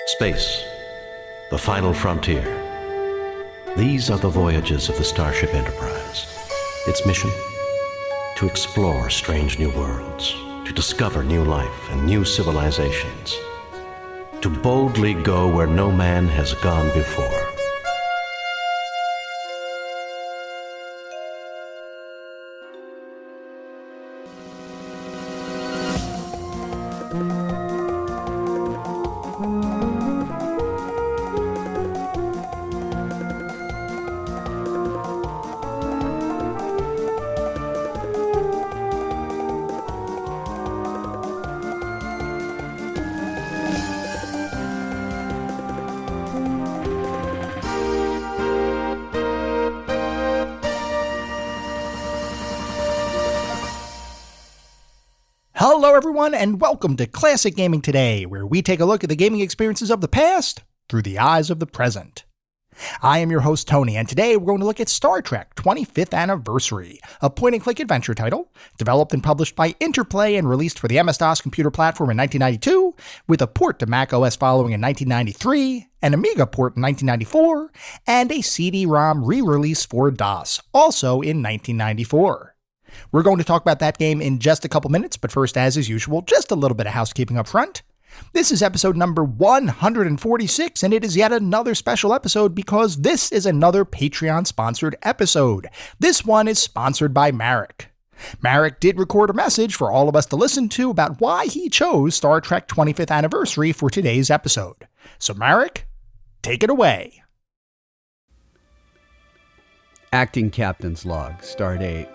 Space, the final frontier. These are the voyages of the Starship Enterprise. Its mission? To explore strange new worlds, to discover new life and new civilizations, to boldly go where no man has gone before. Hello everyone and welcome to Classic Gaming Today, where we take a look at the gaming experiences of the past through the eyes of the present. I am your host Tony, and today we're going to look at Star Trek 25th Anniversary, a point-and-click adventure title, developed and published by Interplay and released for the MS-DOS computer platform in 1992, with a port to Mac OS following in 1993, an Amiga port in 1994, and a CD-ROM re-release for DOS, also in 1994. We're going to talk about that game in just a couple minutes, but first, as is usual, just a little bit of housekeeping up front. This is episode number 146, and it is yet another special episode because this is another Patreon-sponsored episode. This one is sponsored by Marek. Marek did record a message for all of us to listen to about why he chose Star Trek 25th Anniversary for today's episode. So Marek, take it away. Acting Captain's Log, Stardate.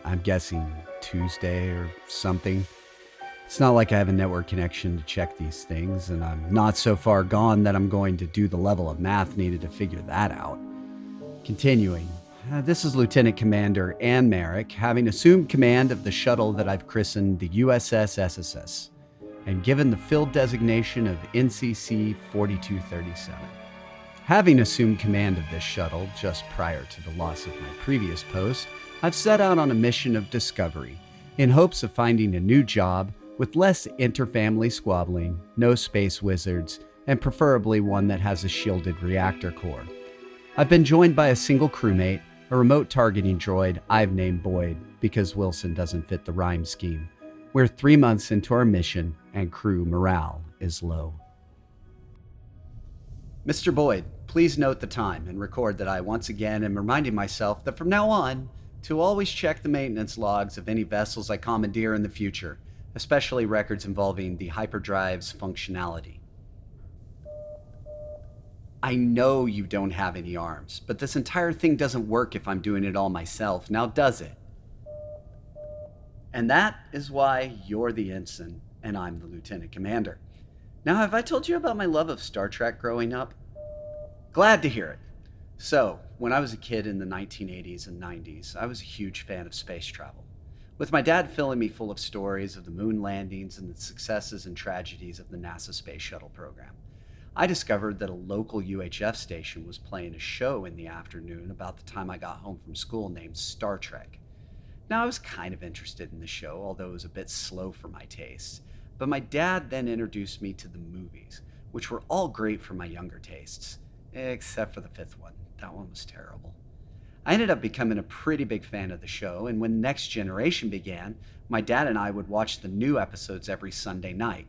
I'm guessing Tuesday or something. It's not like I have a network connection to check these things, and I'm not so far gone that I'm going to do the level of math needed to figure that out. Continuing, this is Lieutenant Commander Ann Marek, having assumed command of the shuttle that I've christened the USS SSS, and given the field designation of NCC 4237. Having assumed command of this shuttle just prior to the loss of my previous post, I've set out on a mission of discovery, in hopes of finding a new job with less interfamily squabbling, no space wizards, and preferably one that has a shielded reactor core. I've been joined by a single crewmate, a remote targeting droid I've named Boyd, because Wilson doesn't fit the rhyme scheme. We're 3 months into our mission, and crew morale is low. Mr. Boyd, please note the time and record that I once again am reminding myself that from now on, to always check the maintenance logs of any vessels I commandeer in the future, especially records involving the hyperdrive's functionality. I know you don't have any arms, but this entire thing doesn't work if I'm doing it all myself, now does it? And that is why you're the ensign, and I'm the lieutenant commander. Now, have I told you about my love of Star Trek growing up? Glad to hear it. So, when I was a kid in the 1980s and 90s, I was a huge fan of space travel, with my dad filling me full of stories of the moon landings and the successes and tragedies of the NASA Space Shuttle program. I discovered that a local UHF station was playing a show in the afternoon about the time I got home from school named Star Trek. Now, I was kind of interested in the show, although it was a bit slow for my tastes, but my dad then introduced me to the movies, which were all great for my younger tastes, except for the fifth one. That one was terrible. I ended up becoming a pretty big fan of the show, and when Next Generation began, my dad and I would watch the new episodes every Sunday night.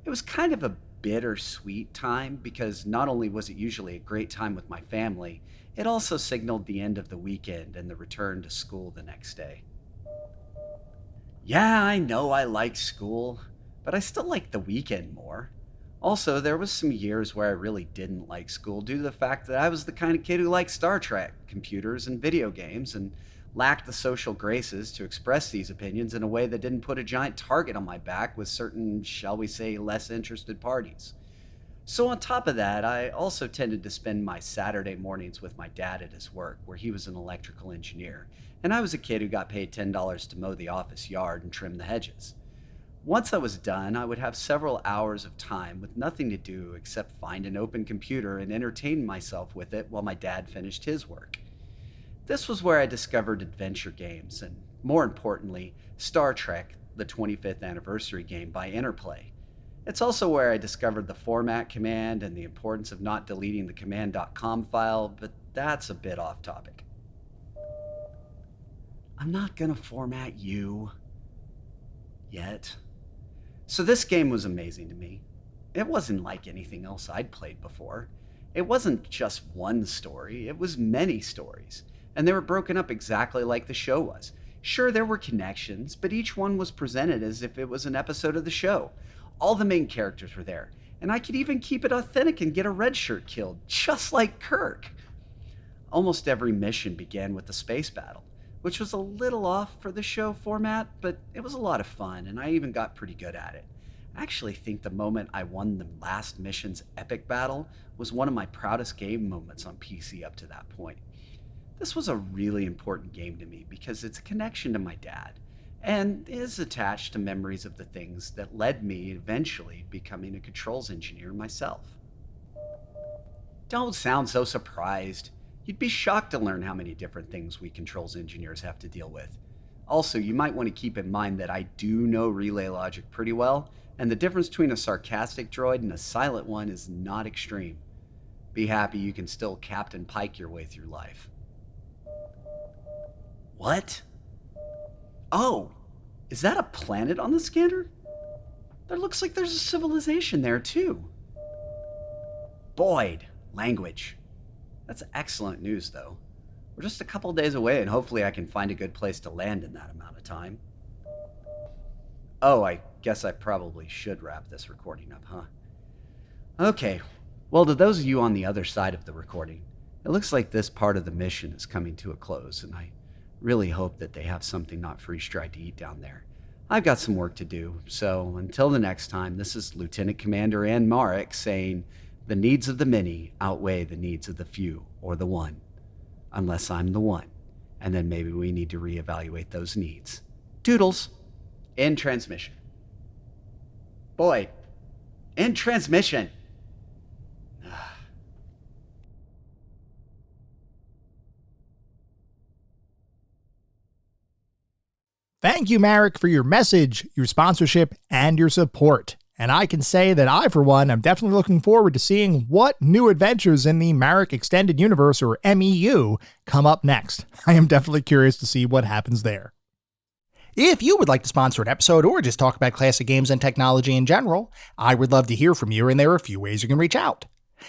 It was kind of a bittersweet time because not only was it usually a great time with my family, it also signaled the end of the weekend and the return to school the next day. Yeah, I know I like school, but I still like the weekend more. Also, there was some years where I really didn't like school due to the fact that I was the kind of kid who liked Star Trek, computers, and video games, and lacked the social graces to express these opinions in a way that didn't put a giant target on my back with certain, shall we say, less interested parties. So on top of that, I also tended to spend my Saturday mornings with my dad at his work, where he was an electrical engineer, and I was a kid who got paid $10 to mow the office yard and trim the hedges. Once I was done, I would have several hours of time with nothing to do except find an open computer and entertain myself with it while my dad finished his work. This was where I discovered adventure games and, more importantly, Star Trek, the 25th anniversary game by Interplay. It's also where I discovered the format command and the importance of not deleting the command.com file, but that's a bit off topic. I'm not gonna format you yet. So this game was amazing to me. It wasn't like anything else I'd played before. It wasn't just one story, it was many stories, and they were broken up exactly like the show was. Sure, there were connections, but each one was presented as if it was an episode of the show. All the main characters were there, and I could even keep it authentic and get a red shirt killed, just like Kirk. Almost every mission began with a space battle, which was a little off for the show format, but it was a lot of fun, and I even got pretty good at it. I actually think the moment I won the last mission's epic battle was one of my proudest game moments on PC up to that point. This was a really important game to me because it's a connection to my dad, and is attached to memories of the things that led me eventually becoming a controls engineer myself. Don't sound so surprised. You'd be shocked to learn how many different things we controls engineers have to deal with. Also, you might want to keep in mind that I do know relay logic pretty well, and the difference between a sarcastic droid and a silent one is not extreme. Be happy you can still Captain Pike your way through life. What? Oh, is that a planet on the scanner? There looks like there's a civilization there too. Boyd, language. That's excellent news though. We're just a couple days away and hopefully I can find a good place to land in that amount of time. Oh, I guess I probably should wrap this recording up, huh? Okay, well, to those of you on the other side of the recording, it looks like this part of the mission is coming to a close, and I really hope that they have something not freeze-dried to eat down there. I've got some work to do, so until the next time, this is Lieutenant Commander Ann Marek saying, the needs of the many outweigh the needs of the few, or the one. Unless I'm the one, and then maybe we need to reevaluate those needs. Toodles. End transmission. Boyd. End transmission. Thank you, Marek, for your message, your sponsorship, and your support. And I can say that I, for one, am definitely looking forward to seeing what new adventures in the Marek Extended Universe, or MEU, come up next. I am definitely curious to see what happens there. If you would like to sponsor an episode or just talk about classic games and technology in general, I would love to hear from you, and there are a few ways you can reach out.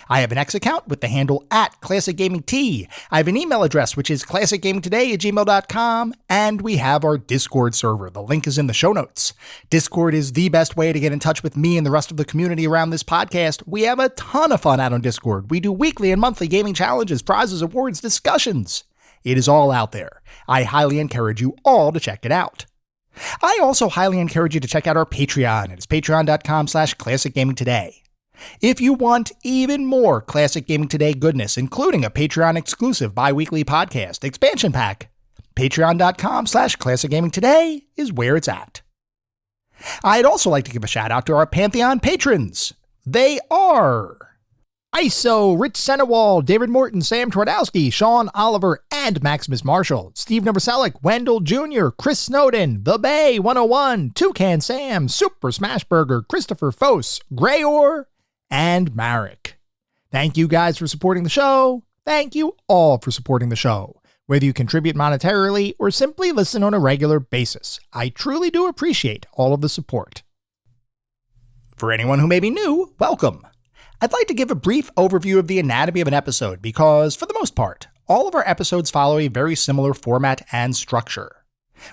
I have an X account with the handle @ClassicGamingT. I have an email address, which is classicgamingtoday@gmail.com, and we have our Discord server. The link is in the show notes. Discord is the best way to get in touch with me and the rest of the community around this podcast. We have a ton of fun out on Discord. We do weekly and monthly gaming challenges, prizes, awards, discussions. It is all out there. I highly encourage you all to check it out. I also highly encourage you to check out our Patreon. It's patreon.com/ClassicGamingToday. If you want even more Classic Gaming Today goodness, including a Patreon-exclusive bi-weekly podcast expansion pack, patreon.com/ClassicGamingToday is where it's at. I'd also like to give a shout-out to our Pantheon patrons. They are ISO, Rich Senewald, David Morton, Sam Twardowski, Sean Oliver, and Maximus Marshall, Steve Novoselic, Wendell Jr., Chris Snowden, The Bay 101, Toucan Sam, Super Smashburger, Christopher Fose, Grayor, and Marek. Thank you guys for supporting the show. Thank you all for supporting the show, whether you contribute monetarily or simply listen on a regular basis. I truly do appreciate all of the support. For anyone who may be new, welcome. I'd like to give a brief overview of the anatomy of an episode because, for the most part, all of our episodes follow a very similar format and structure.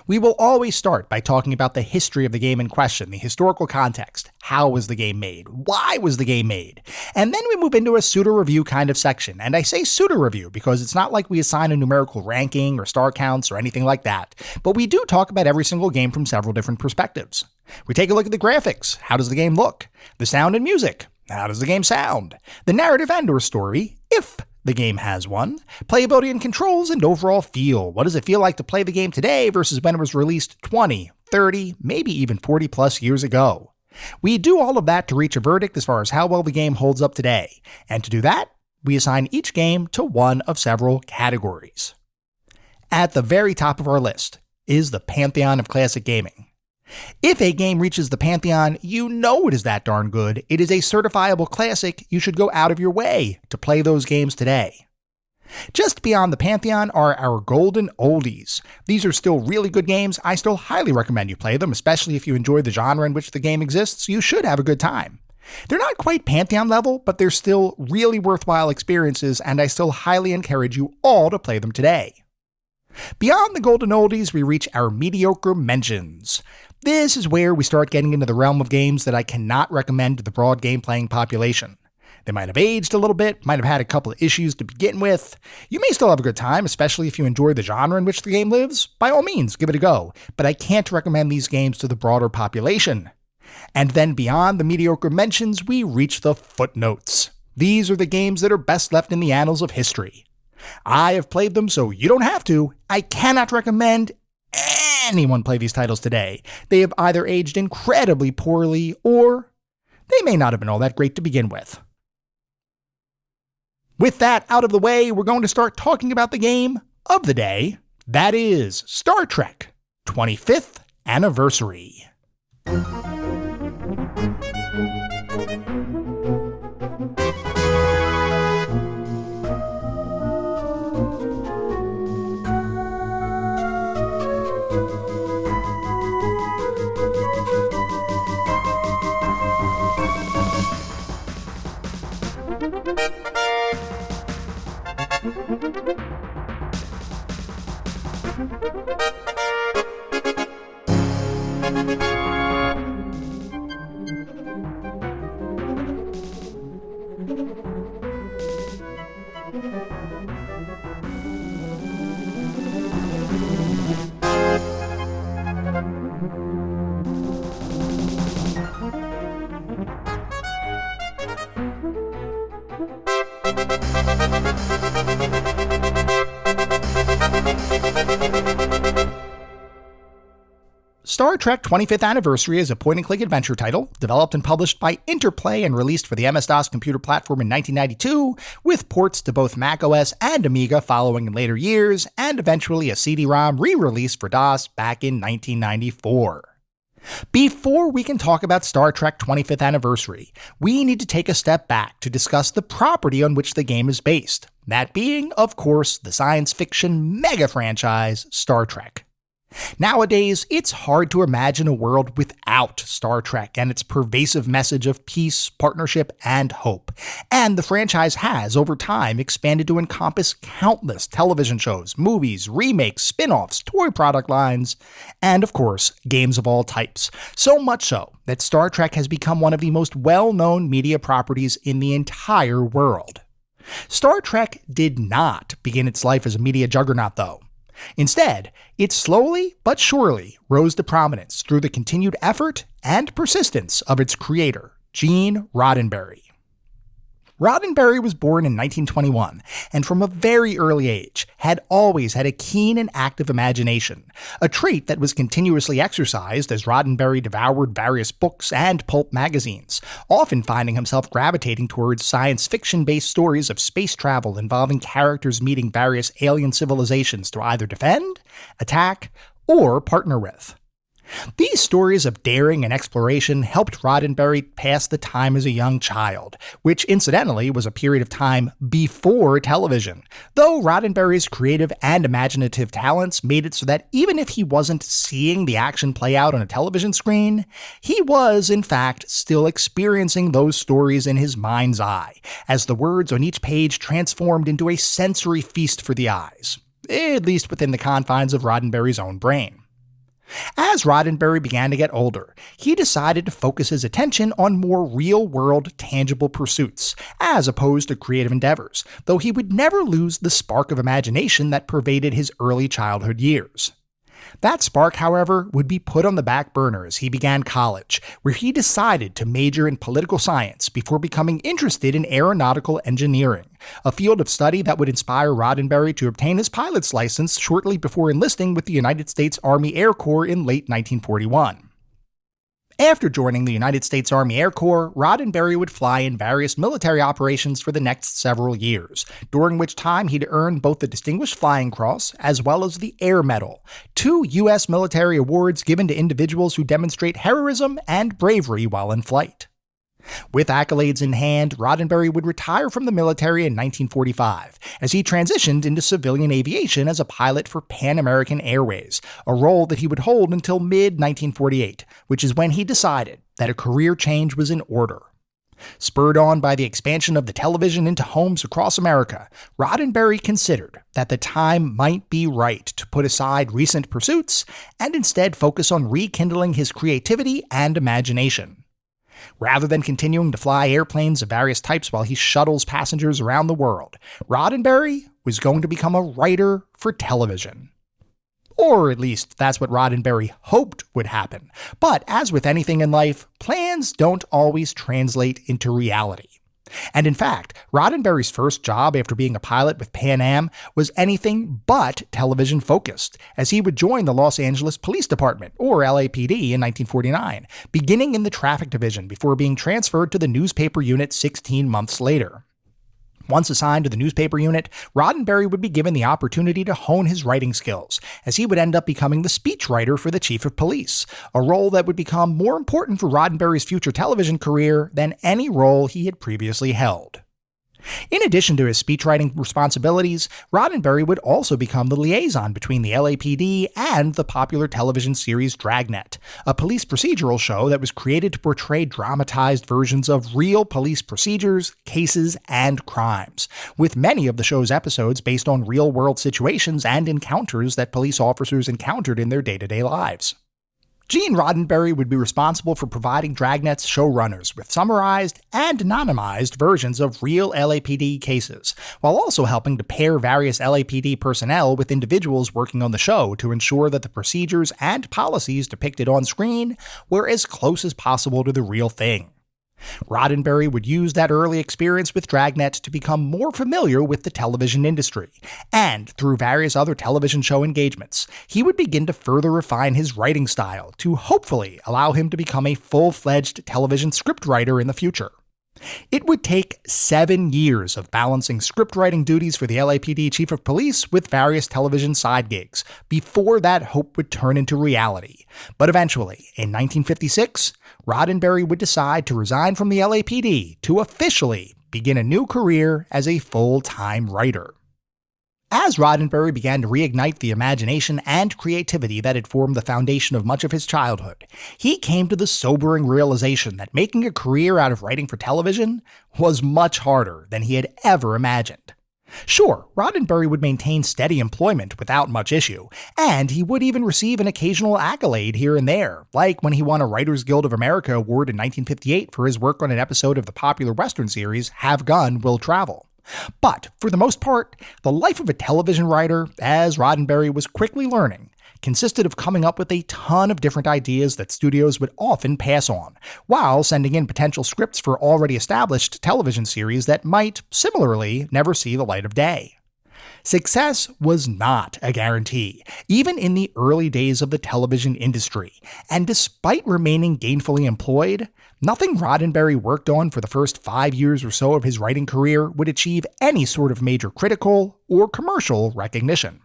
We will always start by talking about the history of the game in question, the historical context. How was the game made? Why was the game made? And then we move into a pseudo-review kind of section. And I say pseudo-review because it's not like we assign a numerical ranking or star counts or anything like that. But we do talk about every single game from several different perspectives. We take a look at the graphics. How does the game look? The sound and music. How does the game sound? The narrative and or story, if the game has one, playability and controls, and overall feel. What does it feel like to play the game today versus when it was released 20, 30, maybe even 40 plus years ago? We do all of that to reach a verdict as far as how well the game holds up today. And to do that, we assign each game to one of several categories. At the very top of our list is the Pantheon of Classic Gaming. If a game reaches the Pantheon, you know it is that darn good. It is a certifiable classic. You should go out of your way to play those games today. Just beyond the Pantheon are our golden oldies. These are still really good games. I still highly recommend you play them, especially if you enjoy the genre in which the game exists. You should have a good time. They're not quite Pantheon level, but they're still really worthwhile experiences, and I still highly encourage you all to play them today. Beyond the golden oldies, we reach our mediocre mentions. This is where we start getting into the realm of games that I cannot recommend to the broad game-playing population. They might have aged a little bit, might have had a couple of issues to begin with. You may still have a good time, especially if you enjoy the genre in which the game lives. By all means, give it a go, but I can't recommend these games to the broader population. And then beyond the mediocre mentions, we reach the footnotes. These are the games that are best left in the annals of history. I have played them, so you don't have to. I cannot recommend anyone play these titles today. They have either aged incredibly poorly, or they may not have been all that great to begin with. With that out of the way, we're going to start talking about the game of the day. That is Star Trek 25th Anniversary. Star Trek 25th Anniversary is a point-and-click adventure title, developed and published by Interplay and released for the MS-DOS computer platform in 1992, with ports to both macOS and Amiga following in later years, and eventually a CD-ROM re-release for DOS back in 1994. Before we can talk about Star Trek 25th Anniversary, we need to take a step back to discuss the property on which the game is based, that being, of course, the science fiction mega franchise Star Trek. Nowadays, it's hard to imagine a world without Star Trek and its pervasive message of peace, partnership, and hope. And the franchise has, over time, expanded to encompass countless television shows, movies, remakes, spin-offs, toy product lines, and, of course, games of all types. So much so that Star Trek has become one of the most well-known media properties in the entire world. Star Trek did not begin its life as a media juggernaut, though. Instead, it slowly but surely rose to prominence through the continued effort and persistence of its creator, Gene Roddenberry. Roddenberry was born in 1921, and from a very early age had always had a keen and active imagination, a trait that was continuously exercised as Roddenberry devoured various books and pulp magazines, often finding himself gravitating towards science fiction-based stories of space travel involving characters meeting various alien civilizations to either defend, attack, or partner with. These stories of daring and exploration helped Roddenberry pass the time as a young child, which incidentally was a period of time before television, though Roddenberry's creative and imaginative talents made it so that even if he wasn't seeing the action play out on a television screen, he was, in fact, still experiencing those stories in his mind's eye, as the words on each page transformed into a sensory feast for the eyes, at least within the confines of Roddenberry's own brain. As Roddenberry began to get older, he decided to focus his attention on more real-world, tangible pursuits, as opposed to creative endeavors, though he would never lose the spark of imagination that pervaded his early childhood years. That spark, however, would be put on the back burner as he began college, where he decided to major in political science before becoming interested in aeronautical engineering, a field of study that would inspire Roddenberry to obtain his pilot's license shortly before enlisting with the United States Army Air Corps in late 1941. After joining the United States Army Air Corps, Roddenberry would fly in various military operations for the next several years, during which time he'd earned both the Distinguished Flying Cross as well as the Air Medal, two U.S. military awards given to individuals who demonstrate heroism and bravery while in flight. With accolades in hand, Roddenberry would retire from the military in 1945, as he transitioned into civilian aviation as a pilot for Pan American Airways, a role that he would hold until mid-1948, which is when he decided that a career change was in order. Spurred on by the expansion of the television into homes across America, Roddenberry considered that the time might be right to put aside recent pursuits and instead focus on rekindling his creativity and imagination. Rather than continuing to fly airplanes of various types while he shuttles passengers around the world, Roddenberry was going to become a writer for television. Or at least that's what Roddenberry hoped would happen. But as with anything in life, plans don't always translate into reality. And in fact, Roddenberry's first job after being a pilot with Pan Am was anything but television-focused, as he would join the Los Angeles Police Department, or LAPD, in 1949, beginning in the traffic division before being transferred to the newspaper unit 16 months later. Once assigned to the newspaper unit, Roddenberry would be given the opportunity to hone his writing skills, as he would end up becoming the speechwriter for the chief of police, a role that would become more important for Roddenberry's future television career than any role he had previously held. In addition to his speechwriting responsibilities, Roddenberry would also become the liaison between the LAPD and the popular television series Dragnet, a police procedural show that was created to portray dramatized versions of real police procedures, cases, and crimes, with many of the show's episodes based on real-world situations and encounters that police officers encountered in their day-to-day lives. Gene Roddenberry would be responsible for providing Dragnet's showrunners with summarized and anonymized versions of real LAPD cases, while also helping to pair various LAPD personnel with individuals working on the show to ensure that the procedures and policies depicted on screen were as close as possible to the real thing. Roddenberry would use that early experience with Dragnet to become more familiar with the television industry, and through various other television show engagements, he would begin to further refine his writing style to hopefully allow him to become a full-fledged television scriptwriter in the future. It would take 7 years of balancing scriptwriting duties for the LAPD chief of police with various television side gigs before that hope would turn into reality. But eventually, in 1956, Roddenberry would decide to resign from the LAPD to officially begin a new career as a full-time writer. As Roddenberry began to reignite the imagination and creativity that had formed the foundation of much of his childhood, he came to the sobering realization that making a career out of writing for television was much harder than he had ever imagined. Sure, Roddenberry would maintain steady employment without much issue, and he would even receive an occasional accolade here and there, like when he won a Writers Guild of America award in 1958 for his work on an episode of the popular Western series Have Gun, Will Travel. But, for the most part, the life of a television writer, as Roddenberry was quickly learning, consisted of coming up with a ton of different ideas that studios would often pass on, while sending in potential scripts for already established television series that might, similarly, never see the light of day. Success was not a guarantee, even in the early days of the television industry, and despite remaining gainfully employed, nothing Roddenberry worked on for the first 5 years or so of his writing career would achieve any sort of major critical or commercial recognition.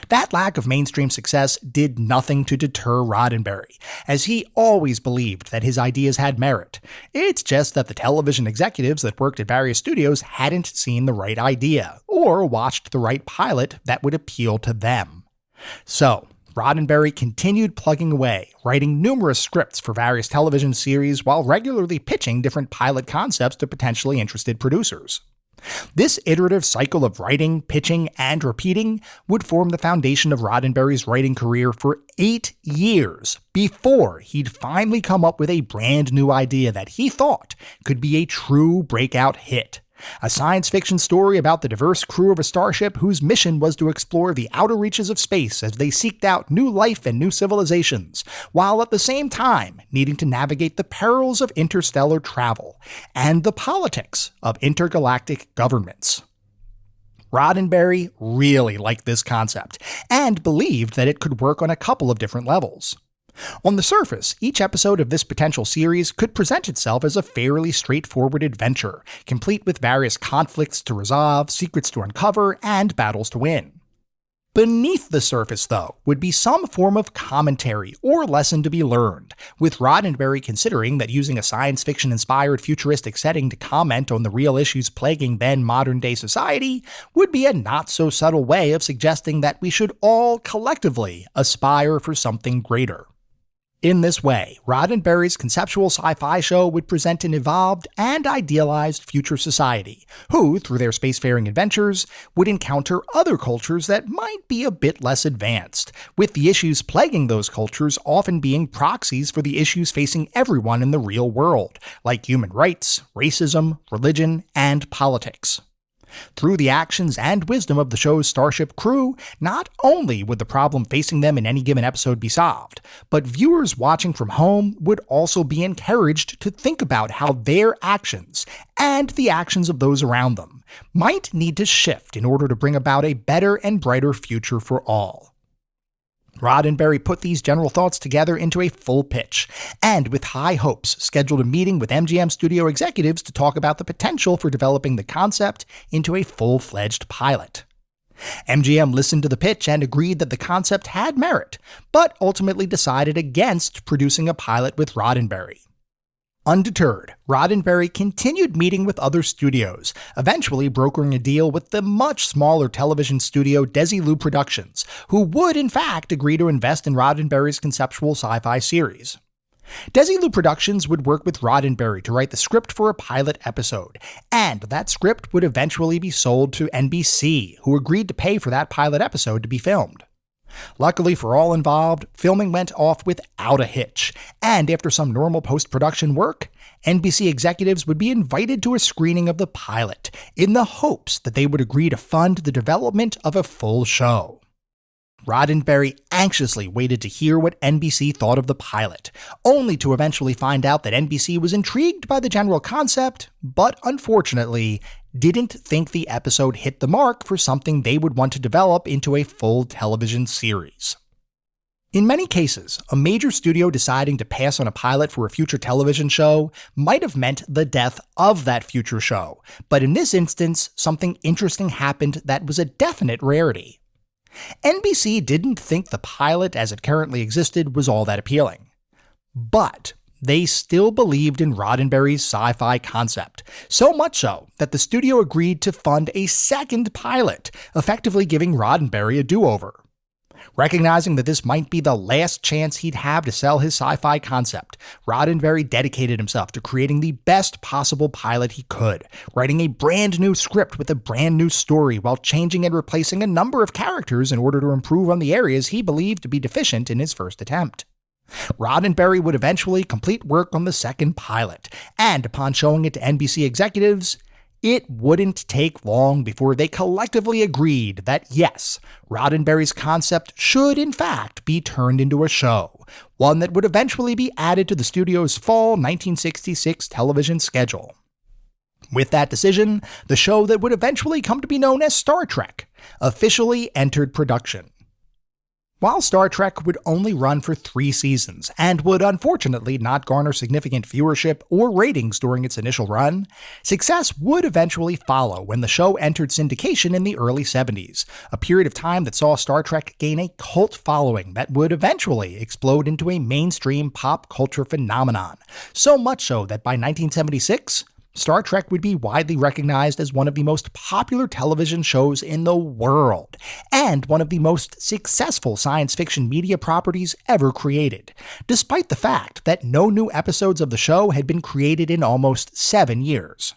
That lack of mainstream success did nothing to deter Roddenberry, as he always believed that his ideas had merit. It's just that the television executives that worked at various studios hadn't seen the right idea, or watched the right pilot that would appeal to them. So, Roddenberry continued plugging away, writing numerous scripts for various television series while regularly pitching different pilot concepts to potentially interested producers. This iterative cycle of writing, pitching, and repeating would form the foundation of Roddenberry's writing career for 8 years before he'd finally come up with a brand new idea that he thought could be a true breakout hit. A science fiction story about the diverse crew of a starship whose mission was to explore the outer reaches of space as they seeked out new life and new civilizations, while at the same time needing to navigate the perils of interstellar travel and the politics of intergalactic governments. Roddenberry really liked this concept and believed that it could work on a couple of different levels. On the surface, each episode of this potential series could present itself as a fairly straightforward adventure, complete with various conflicts to resolve, secrets to uncover, and battles to win. Beneath the surface, though, would be some form of commentary or lesson to be learned, with Roddenberry considering that using a science fiction-inspired futuristic setting to comment on the real issues plaguing then modern-day society would be a not-so-subtle way of suggesting that we should all collectively aspire for something greater. In this way, Roddenberry's conceptual sci-fi show would present an evolved and idealized future society, who, through their spacefaring adventures, would encounter other cultures that might be a bit less advanced, with the issues plaguing those cultures often being proxies for the issues facing everyone in the real world, like human rights, racism, religion, and politics. Through the actions and wisdom of the show's Starship crew, not only would the problem facing them in any given episode be solved, but viewers watching from home would also be encouraged to think about how their actions, and the actions of those around them, might need to shift in order to bring about a better and brighter future for all. Roddenberry put these general thoughts together into a full pitch, and with high hopes scheduled a meeting with MGM studio executives to talk about the potential for developing the concept into a full-fledged pilot. MGM listened to the pitch and agreed that the concept had merit, but ultimately decided against producing a pilot with Roddenberry. Undeterred, Roddenberry continued meeting with other studios, eventually brokering a deal with the much smaller television studio Desilu Productions, who would in fact agree to invest in Roddenberry's conceptual sci-fi series. Desilu Productions would work with Roddenberry to write the script for a pilot episode, and that script would eventually be sold to NBC, who agreed to pay for that pilot episode to be filmed. Luckily for all involved, filming went off without a hitch, and after some normal post-production work, NBC executives would be invited to a screening of the pilot, in the hopes that they would agree to fund the development of a full show. Roddenberry anxiously waited to hear what NBC thought of the pilot, only to eventually find out that NBC was intrigued by the general concept, but unfortunately, didn't think the episode hit the mark for something they would want to develop into a full television series. In many cases, a major studio deciding to pass on a pilot for a future television show might have meant the death of that future show, but in this instance, something interesting happened that was a definite rarity. NBC didn't think the pilot as it currently existed was all that appealing. But they still believed in Roddenberry's sci-fi concept, so much so that the studio agreed to fund a second pilot, effectively giving Roddenberry a do-over. Recognizing that this might be the last chance he'd have to sell his sci-fi concept, Roddenberry dedicated himself to creating the best possible pilot he could, writing a brand new script with a brand new story while changing and replacing a number of characters in order to improve on the areas he believed to be deficient in his first attempt. Roddenberry would eventually complete work on the second pilot, and upon showing it to NBC executives, it wouldn't take long before they collectively agreed that yes, Roddenberry's concept should in fact be turned into a show, one that would eventually be added to the studio's fall 1966 television schedule. With that decision, the show that would eventually come to be known as Star Trek officially entered production. While Star Trek would only run for 3 seasons, and would unfortunately not garner significant viewership or ratings during its initial run, success would eventually follow when the show entered syndication in the early 70s, a period of time that saw Star Trek gain a cult following that would eventually explode into a mainstream pop culture phenomenon, so much so that by 1976, Star Trek would be widely recognized as one of the most popular television shows in the world, and one of the most successful science fiction media properties ever created, despite the fact that no new episodes of the show had been created in almost 7 years.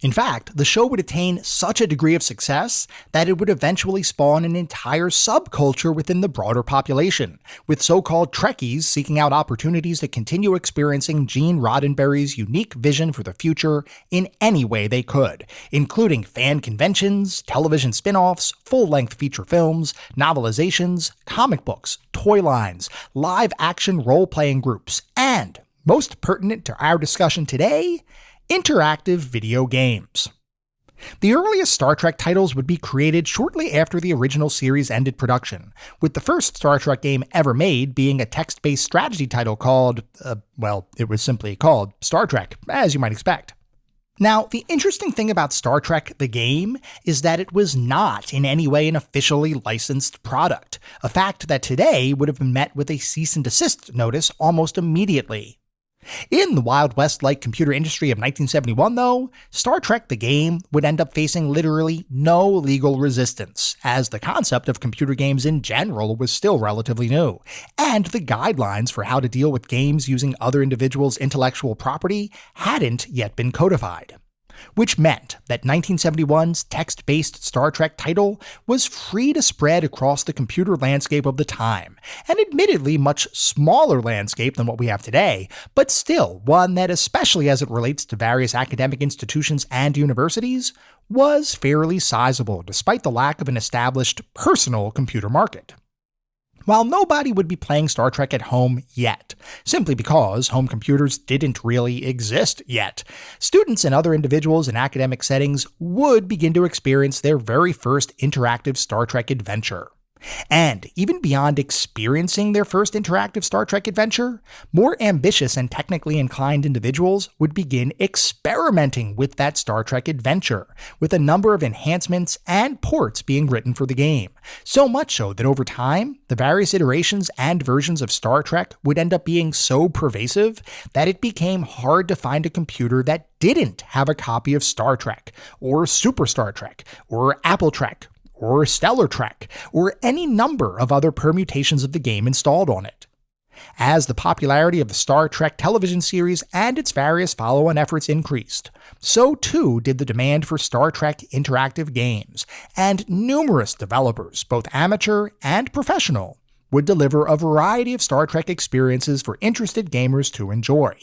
In fact, the show would attain such a degree of success that it would eventually spawn an entire subculture within the broader population, with so-called Trekkies seeking out opportunities to continue experiencing Gene Roddenberry's unique vision for the future in any way they could, including fan conventions, television spin-offs, full-length feature films, novelizations, comic books, toy lines, live-action role-playing groups, and, most pertinent to our discussion today, interactive video games. The earliest Star Trek titles would be created shortly after the original series ended production, with the first Star Trek game ever made being a text-based strategy title called, it was simply called Star Trek, as you might expect. Now, the interesting thing about Star Trek the game is that it was not in any way an officially licensed product, a fact that today would have been met with a cease and desist notice almost immediately. In the Wild West-like computer industry of 1971, though, Star Trek the game would end up facing literally no legal resistance, as the concept of computer games in general was still relatively new, and the guidelines for how to deal with games using other individuals' intellectual property hadn't yet been codified. Which meant that 1971's text-based Star Trek title was free to spread across the computer landscape of the time, an admittedly much smaller landscape than what we have today, but still one that, especially as it relates to various academic institutions and universities, was fairly sizable despite the lack of an established personal computer market. While nobody would be playing Star Trek at home yet, simply because home computers didn't really exist yet, students and other individuals in academic settings would begin to experience their very first interactive Star Trek adventure. And even beyond experiencing their first interactive Star Trek adventure, more ambitious and technically inclined individuals would begin experimenting with that Star Trek adventure, with a number of enhancements and ports being written for the game. So much so that over time, the various iterations and versions of Star Trek would end up being so pervasive that it became hard to find a computer that didn't have a copy of Star Trek, or Super Star Trek, or Apple Trek, or Stellar Trek, or any number of other permutations of the game installed on it. As the popularity of the Star Trek television series and its various follow-on efforts increased, so too did the demand for Star Trek interactive games, and numerous developers, both amateur and professional, would deliver a variety of Star Trek experiences for interested gamers to enjoy.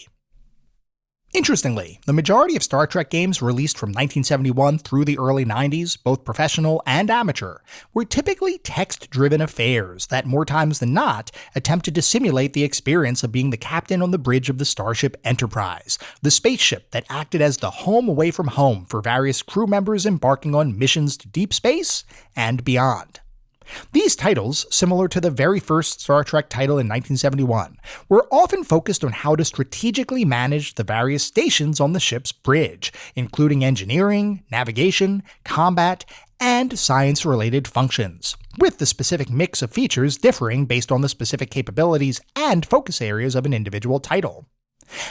Interestingly, the majority of Star Trek games released from 1971 through the early 90s, both professional and amateur, were typically text-driven affairs that more times than not attempted to simulate the experience of being the captain on the bridge of the Starship Enterprise, the spaceship that acted as the home away from home for various crew members embarking on missions to deep space and beyond. These titles, similar to the very first Star Trek title in 1971, were often focused on how to strategically manage the various stations on the ship's bridge, including engineering, navigation, combat, and science-related functions, with the specific mix of features differing based on the specific capabilities and focus areas of an individual title.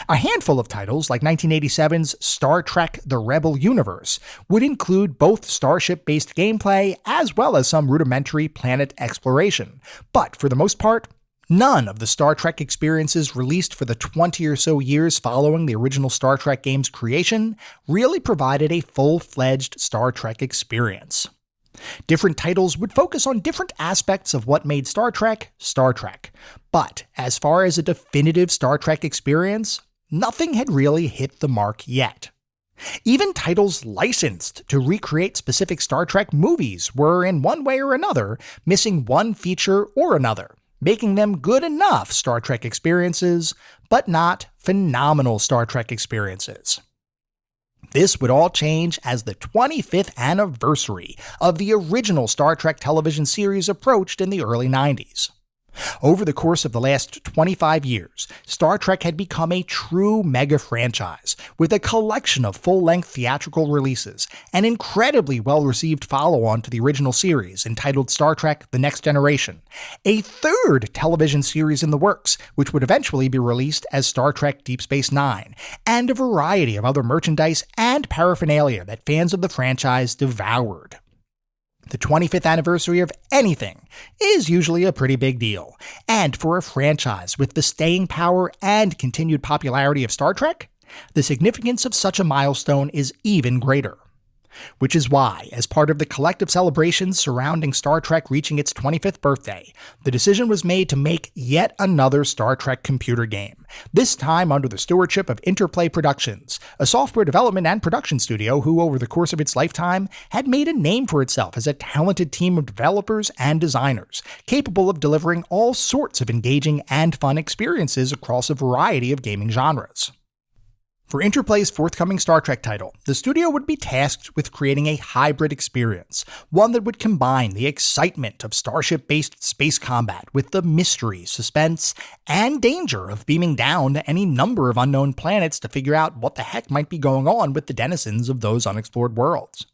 A handful of titles, like 1987's Star Trek The Rebel Universe, would include both starship-based gameplay as well as some rudimentary planet exploration, but for the most part, none of the Star Trek experiences released for the 20 or so years following the original Star Trek game's creation really provided a full-fledged Star Trek experience. Different titles would focus on different aspects of what made Star Trek, but as far as a definitive Star Trek experience, nothing had really hit the mark yet. Even titles licensed to recreate specific Star Trek movies were, in one way or another, missing one feature or another, making them good enough Star Trek experiences, but not phenomenal Star Trek experiences. This would all change as the 25th anniversary of the original Star Trek television series approached in the early 90s. Over the course of the last 25 years, Star Trek had become a true mega franchise, with a collection of full-length theatrical releases, an incredibly well-received follow-on to the original series entitled Star Trek The Next Generation, a third television series in the works, which would eventually be released as Star Trek Deep Space Nine, and a variety of other merchandise and paraphernalia that fans of the franchise devoured. The 25th anniversary of anything is usually a pretty big deal, and for a franchise with the staying power and continued popularity of Star Trek, the significance of such a milestone is even greater. Which is why, as part of the collective celebrations surrounding Star Trek reaching its 25th birthday, the decision was made to make yet another Star Trek computer game, this time under the stewardship of Interplay Productions, a software development and production studio who, over the course of its lifetime, had made a name for itself as a talented team of developers and designers, capable of delivering all sorts of engaging and fun experiences across a variety of gaming genres. For Interplay's forthcoming Star Trek title, the studio would be tasked with creating a hybrid experience, one that would combine the excitement of starship-based space combat with the mystery, suspense, and danger of beaming down to any number of unknown planets to figure out what the heck might be going on with the denizens of those unexplored worlds.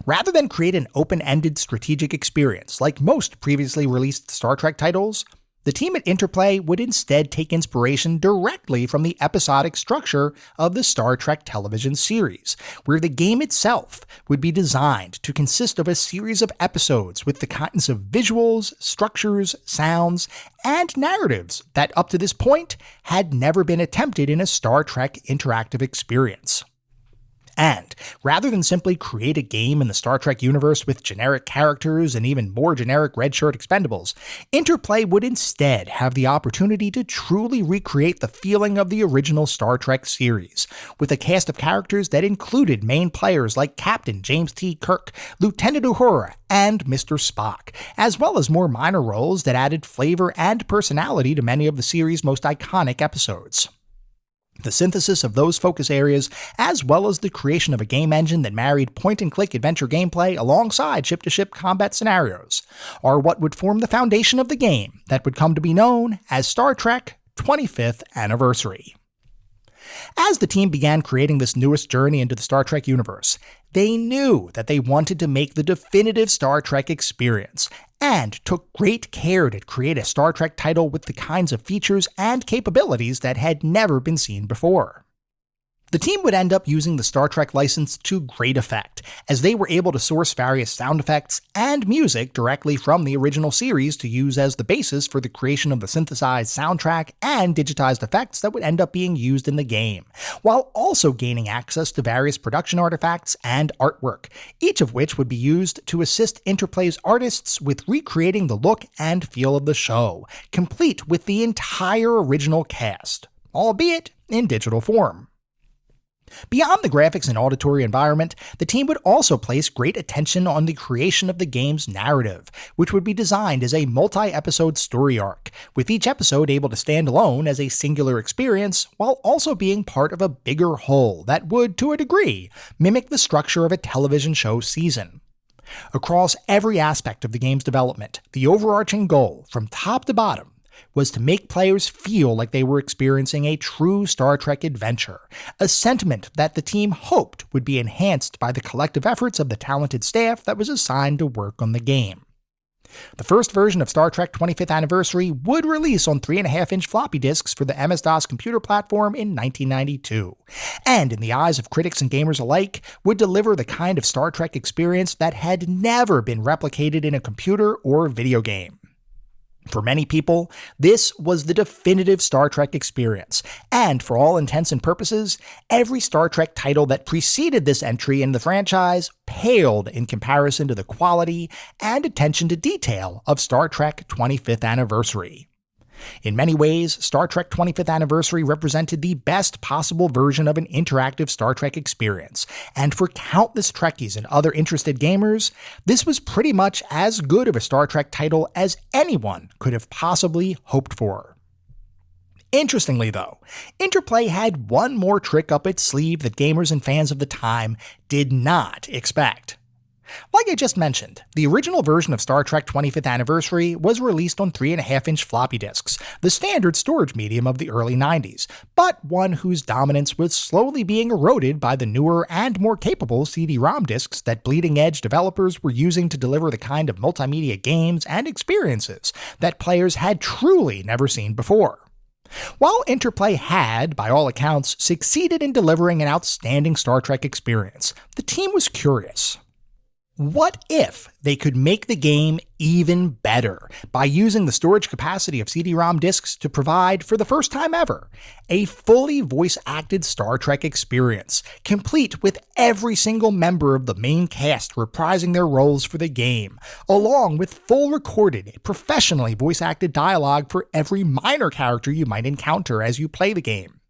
Rather than create an open-ended strategic experience like most previously released Star Trek titles, the team at Interplay would instead take inspiration directly from the episodic structure of the Star Trek television series, where the game itself would be designed to consist of a series of episodes with the kinds of visuals, structures, sounds, and narratives that up to this point had never been attempted in a Star Trek interactive experience. And rather than simply create a game in the Star Trek universe with generic characters and even more generic red shirt expendables, Interplay would instead have the opportunity to truly recreate the feeling of the original Star Trek series, with a cast of characters that included main players like Captain James T. Kirk, Lieutenant Uhura, and Mr. Spock, as well as more minor roles that added flavor and personality to many of the series' most iconic episodes. The synthesis of those focus areas, as well as the creation of a game engine that married point-and-click adventure gameplay alongside ship-to-ship combat scenarios, are what would form the foundation of the game that would come to be known as Star Trek 25th Anniversary. As the team began creating this newest journey into the Star Trek universe, they knew that they wanted to make the definitive Star Trek experience, and took great care to create a Star Trek title with the kinds of features and capabilities that had never been seen before. The team would end up using the Star Trek license to great effect, as they were able to source various sound effects and music directly from the original series to use as the basis for the creation of the synthesized soundtrack and digitized effects that would end up being used in the game, while also gaining access to various production artifacts and artwork, each of which would be used to assist Interplay's artists with recreating the look and feel of the show, complete with the entire original cast, albeit in digital form. Beyond the graphics and auditory environment, the team would also place great attention on the creation of the game's narrative, which would be designed as a multi-episode story arc, with each episode able to stand alone as a singular experience, while also being part of a bigger whole that would, to a degree, mimic the structure of a television show season. Across every aspect of the game's development, the overarching goal, from top to bottom, was to make players feel like they were experiencing a true Star Trek adventure, a sentiment that the team hoped would be enhanced by the collective efforts of the talented staff that was assigned to work on the game. The first version of Star Trek 25th Anniversary would release on 3.5-inch floppy disks for the MS-DOS computer platform in 1992, and in the eyes of critics and gamers alike, would deliver the kind of Star Trek experience that had never been replicated in a computer or video game. For many people, this was the definitive Star Trek experience, and for all intents and purposes, every Star Trek title that preceded this entry in the franchise paled in comparison to the quality and attention to detail of Star Trek 25th Anniversary. In many ways, Star Trek 25th Anniversary represented the best possible version of an interactive Star Trek experience, and for countless Trekkies and other interested gamers, this was pretty much as good of a Star Trek title as anyone could have possibly hoped for. Interestingly though, Interplay had one more trick up its sleeve that gamers and fans of the time did not expect. Like I just mentioned, the original version of Star Trek 25th Anniversary was released on 3.5-inch floppy disks, the standard storage medium of the early 90s, but one whose dominance was slowly being eroded by the newer and more capable CD-ROM disks that bleeding-edge developers were using to deliver the kind of multimedia games and experiences that players had truly never seen before. While Interplay had, by all accounts, succeeded in delivering an outstanding Star Trek experience, the team was curious. What if they could make the game even better by using the storage capacity of CD-ROM disks to provide, for the first time ever, a fully voice-acted Star Trek experience, complete with every single member of the main cast reprising their roles for the game, along with full recorded, professionally voice-acted dialogue for every minor character you might encounter as you play the game?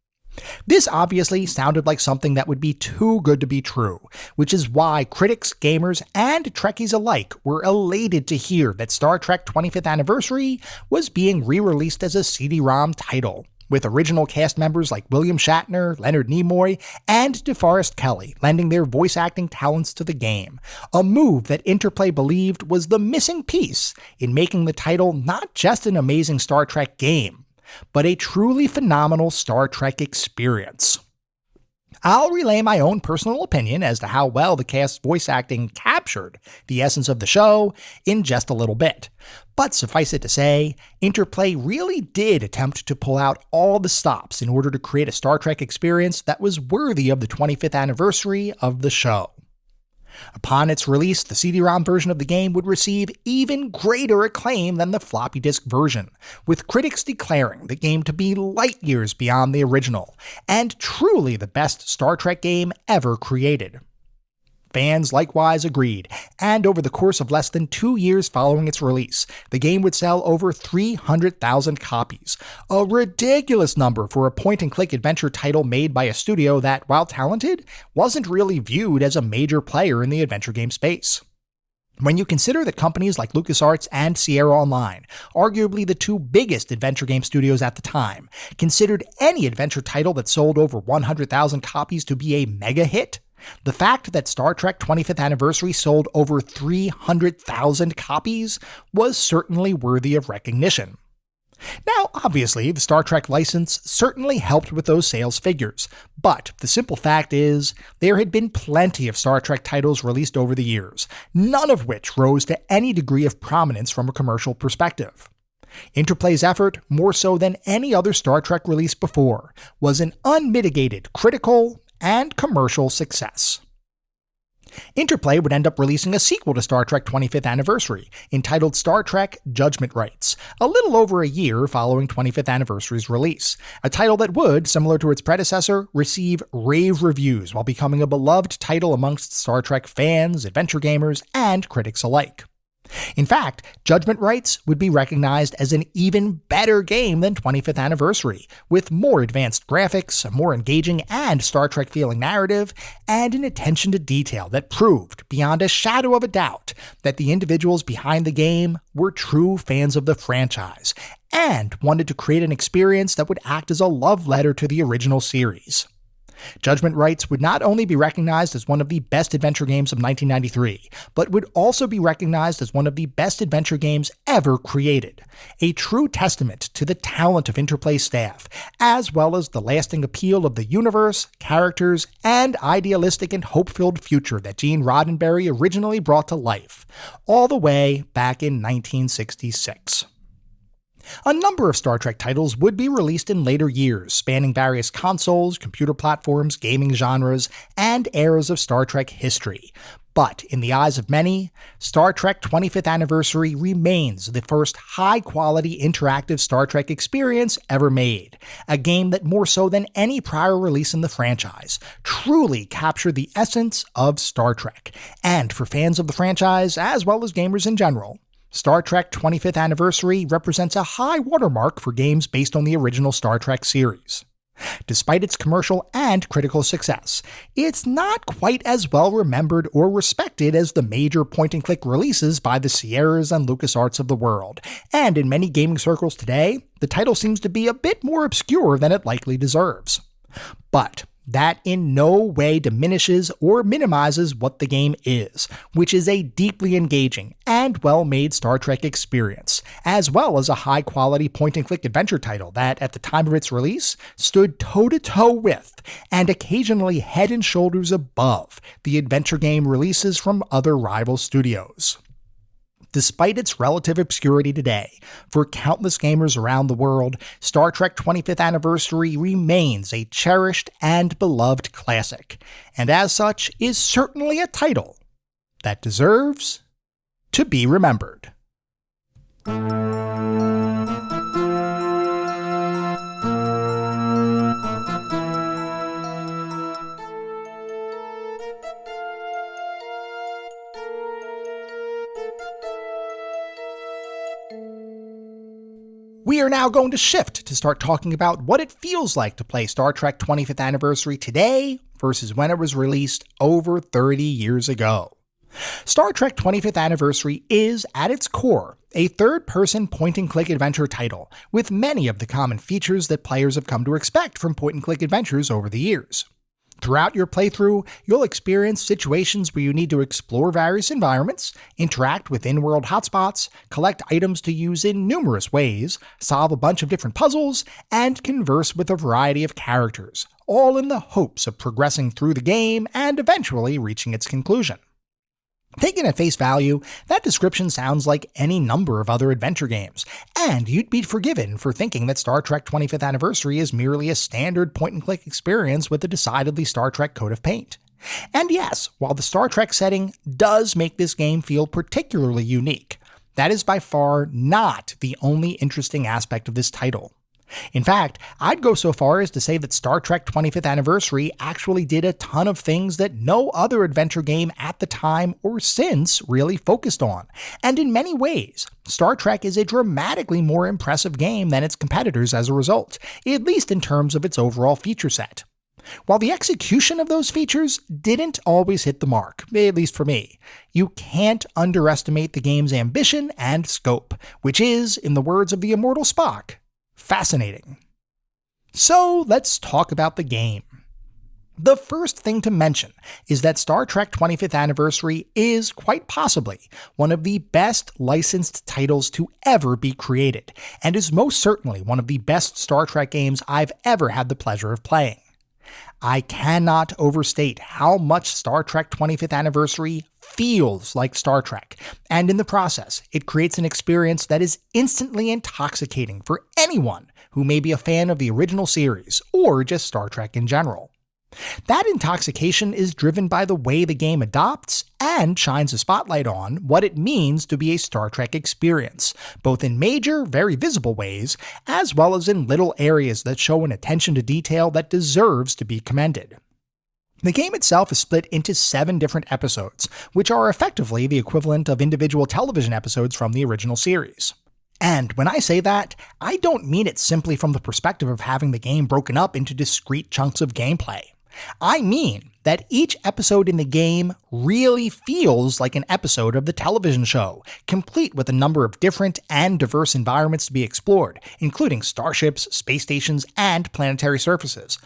This obviously sounded like something that would be too good to be true, which is why critics, gamers, and Trekkies alike were elated to hear that Star Trek 25th Anniversary was being re-released as a CD-ROM title, with original cast members like William Shatner, Leonard Nimoy, and DeForest Kelley lending their voice acting talents to the game, a move that Interplay believed was the missing piece in making the title not just an amazing Star Trek game, but a truly phenomenal Star Trek experience. I'll relay my own personal opinion as to how well the cast's voice acting captured the essence of the show in just a little bit. But suffice it to say, Interplay really did attempt to pull out all the stops in order to create a Star Trek experience that was worthy of the 25th anniversary of the show. Upon its release, the CD-ROM version of the game would receive even greater acclaim than the floppy disk version, with critics declaring the game to be light years beyond the original, and truly the best Star Trek game ever created. Fans likewise agreed, and over the course of less than 2 years following its release, the game would sell over 300,000 copies, a ridiculous number for a point-and-click adventure title made by a studio that, while talented, wasn't really viewed as a major player in the adventure game space. When you consider that companies like LucasArts and Sierra Online, arguably the two biggest adventure game studios at the time, considered any adventure title that sold over 100,000 copies to be a mega hit, the fact that Star Trek 25th Anniversary sold over 300,000 copies was certainly worthy of recognition. Now, obviously, the Star Trek license certainly helped with those sales figures, but the simple fact is, there had been plenty of Star Trek titles released over the years, none of which rose to any degree of prominence from a commercial perspective. Interplay's effort, more so than any other Star Trek release before, was an unmitigated critical and commercial success. Interplay would end up releasing a sequel to Star Trek 25th Anniversary, entitled Star Trek Judgment Rights, a little over a year following 25th Anniversary's release, a title that would, similar to its predecessor, receive rave reviews while becoming a beloved title amongst Star Trek fans, adventure gamers, and critics alike. In fact, Judgment Rights would be recognized as an even better game than 25th Anniversary, with more advanced graphics, a more engaging and Star Trek-feeling narrative, and an attention to detail that proved, beyond a shadow of a doubt, that the individuals behind the game were true fans of the franchise, and wanted to create an experience that would act as a love letter to the original series. Judgment Rights would not only be recognized as one of the best adventure games of 1993, but would also be recognized as one of the best adventure games ever created, a true testament to the talent of Interplay staff, as well as the lasting appeal of the universe, characters, and idealistic and hope-filled future that Gene Roddenberry originally brought to life, all the way back in 1966. A number of Star Trek titles would be released in later years, spanning various consoles, computer platforms, gaming genres, and eras of Star Trek history. But in the eyes of many, Star Trek 25th Anniversary remains the first high-quality interactive Star Trek experience ever made, a game that more so than any prior release in the franchise truly captured the essence of Star Trek, and for fans of the franchise, as well as gamers in general, Star Trek 25th Anniversary represents a high watermark for games based on the original Star Trek series. Despite its commercial and critical success, it's not quite as well remembered or respected as the major point-and-click releases by the Sierras and LucasArts of the world, and in many gaming circles today, the title seems to be a bit more obscure than it likely deserves. But that in no way diminishes or minimizes what the game is, which is a deeply engaging and well-made Star Trek experience, as well as a high-quality point-and-click adventure title that, at the time of its release, stood toe-to-toe with, and occasionally head and shoulders above, the adventure game releases from other rival studios. Despite its relative obscurity today, for countless gamers around the world, Star Trek 25th Anniversary remains a cherished and beloved classic, and as such is certainly a title that deserves to be remembered. We are now going to shift to start talking about what it feels like to play Star Trek 25th Anniversary today versus when it was released over 30 years ago. Star Trek 25th Anniversary is, at its core, a third-person point-and-click adventure title with many of the common features that players have come to expect from point-and-click adventures over the years. Throughout your playthrough, you'll experience situations where you need to explore various environments, interact with in-world hotspots, collect items to use in numerous ways, solve a bunch of different puzzles, and converse with a variety of characters, all in the hopes of progressing through the game and eventually reaching its conclusion. Taken at face value, that description sounds like any number of other adventure games, and you'd be forgiven for thinking that Star Trek 25th Anniversary is merely a standard point-and-click experience with a decidedly Star Trek coat of paint. And yes, while the Star Trek setting does make this game feel particularly unique, that is by far not the only interesting aspect of this title. In fact, I'd go so far as to say that Star Trek 25th Anniversary actually did a ton of things that no other adventure game at the time or since really focused on. And in many ways, Star Trek is a dramatically more impressive game than its competitors as a result, at least in terms of its overall feature set. While the execution of those features didn't always hit the mark, at least for me, you can't underestimate the game's ambition and scope, which is, in the words of the immortal Spock, fascinating. So let's talk about the game. The first thing to mention is that Star Trek 25th Anniversary is quite possibly one of the best licensed titles to ever be created, and is most certainly one of the best Star Trek games I've ever had the pleasure of playing. I cannot overstate how much Star Trek 25th Anniversary feels like Star Trek, and in the process, it creates an experience that is instantly intoxicating for anyone who may be a fan of the original series, or just Star Trek in general. That intoxication is driven by the way the game adopts and shines a spotlight on what it means to be a Star Trek experience, both in major, very visible ways, as well as in little areas that show an attention to detail that deserves to be commended. The game itself is split into 7 different episodes, which are effectively the equivalent of individual television episodes from the original series. And when I say that, I don't mean it simply from the perspective of having the game broken up into discrete chunks of gameplay. I mean that each episode in the game really feels like an episode of the television show, complete with a number of different and diverse environments to be explored, including starships, space stations, and planetary surfaces.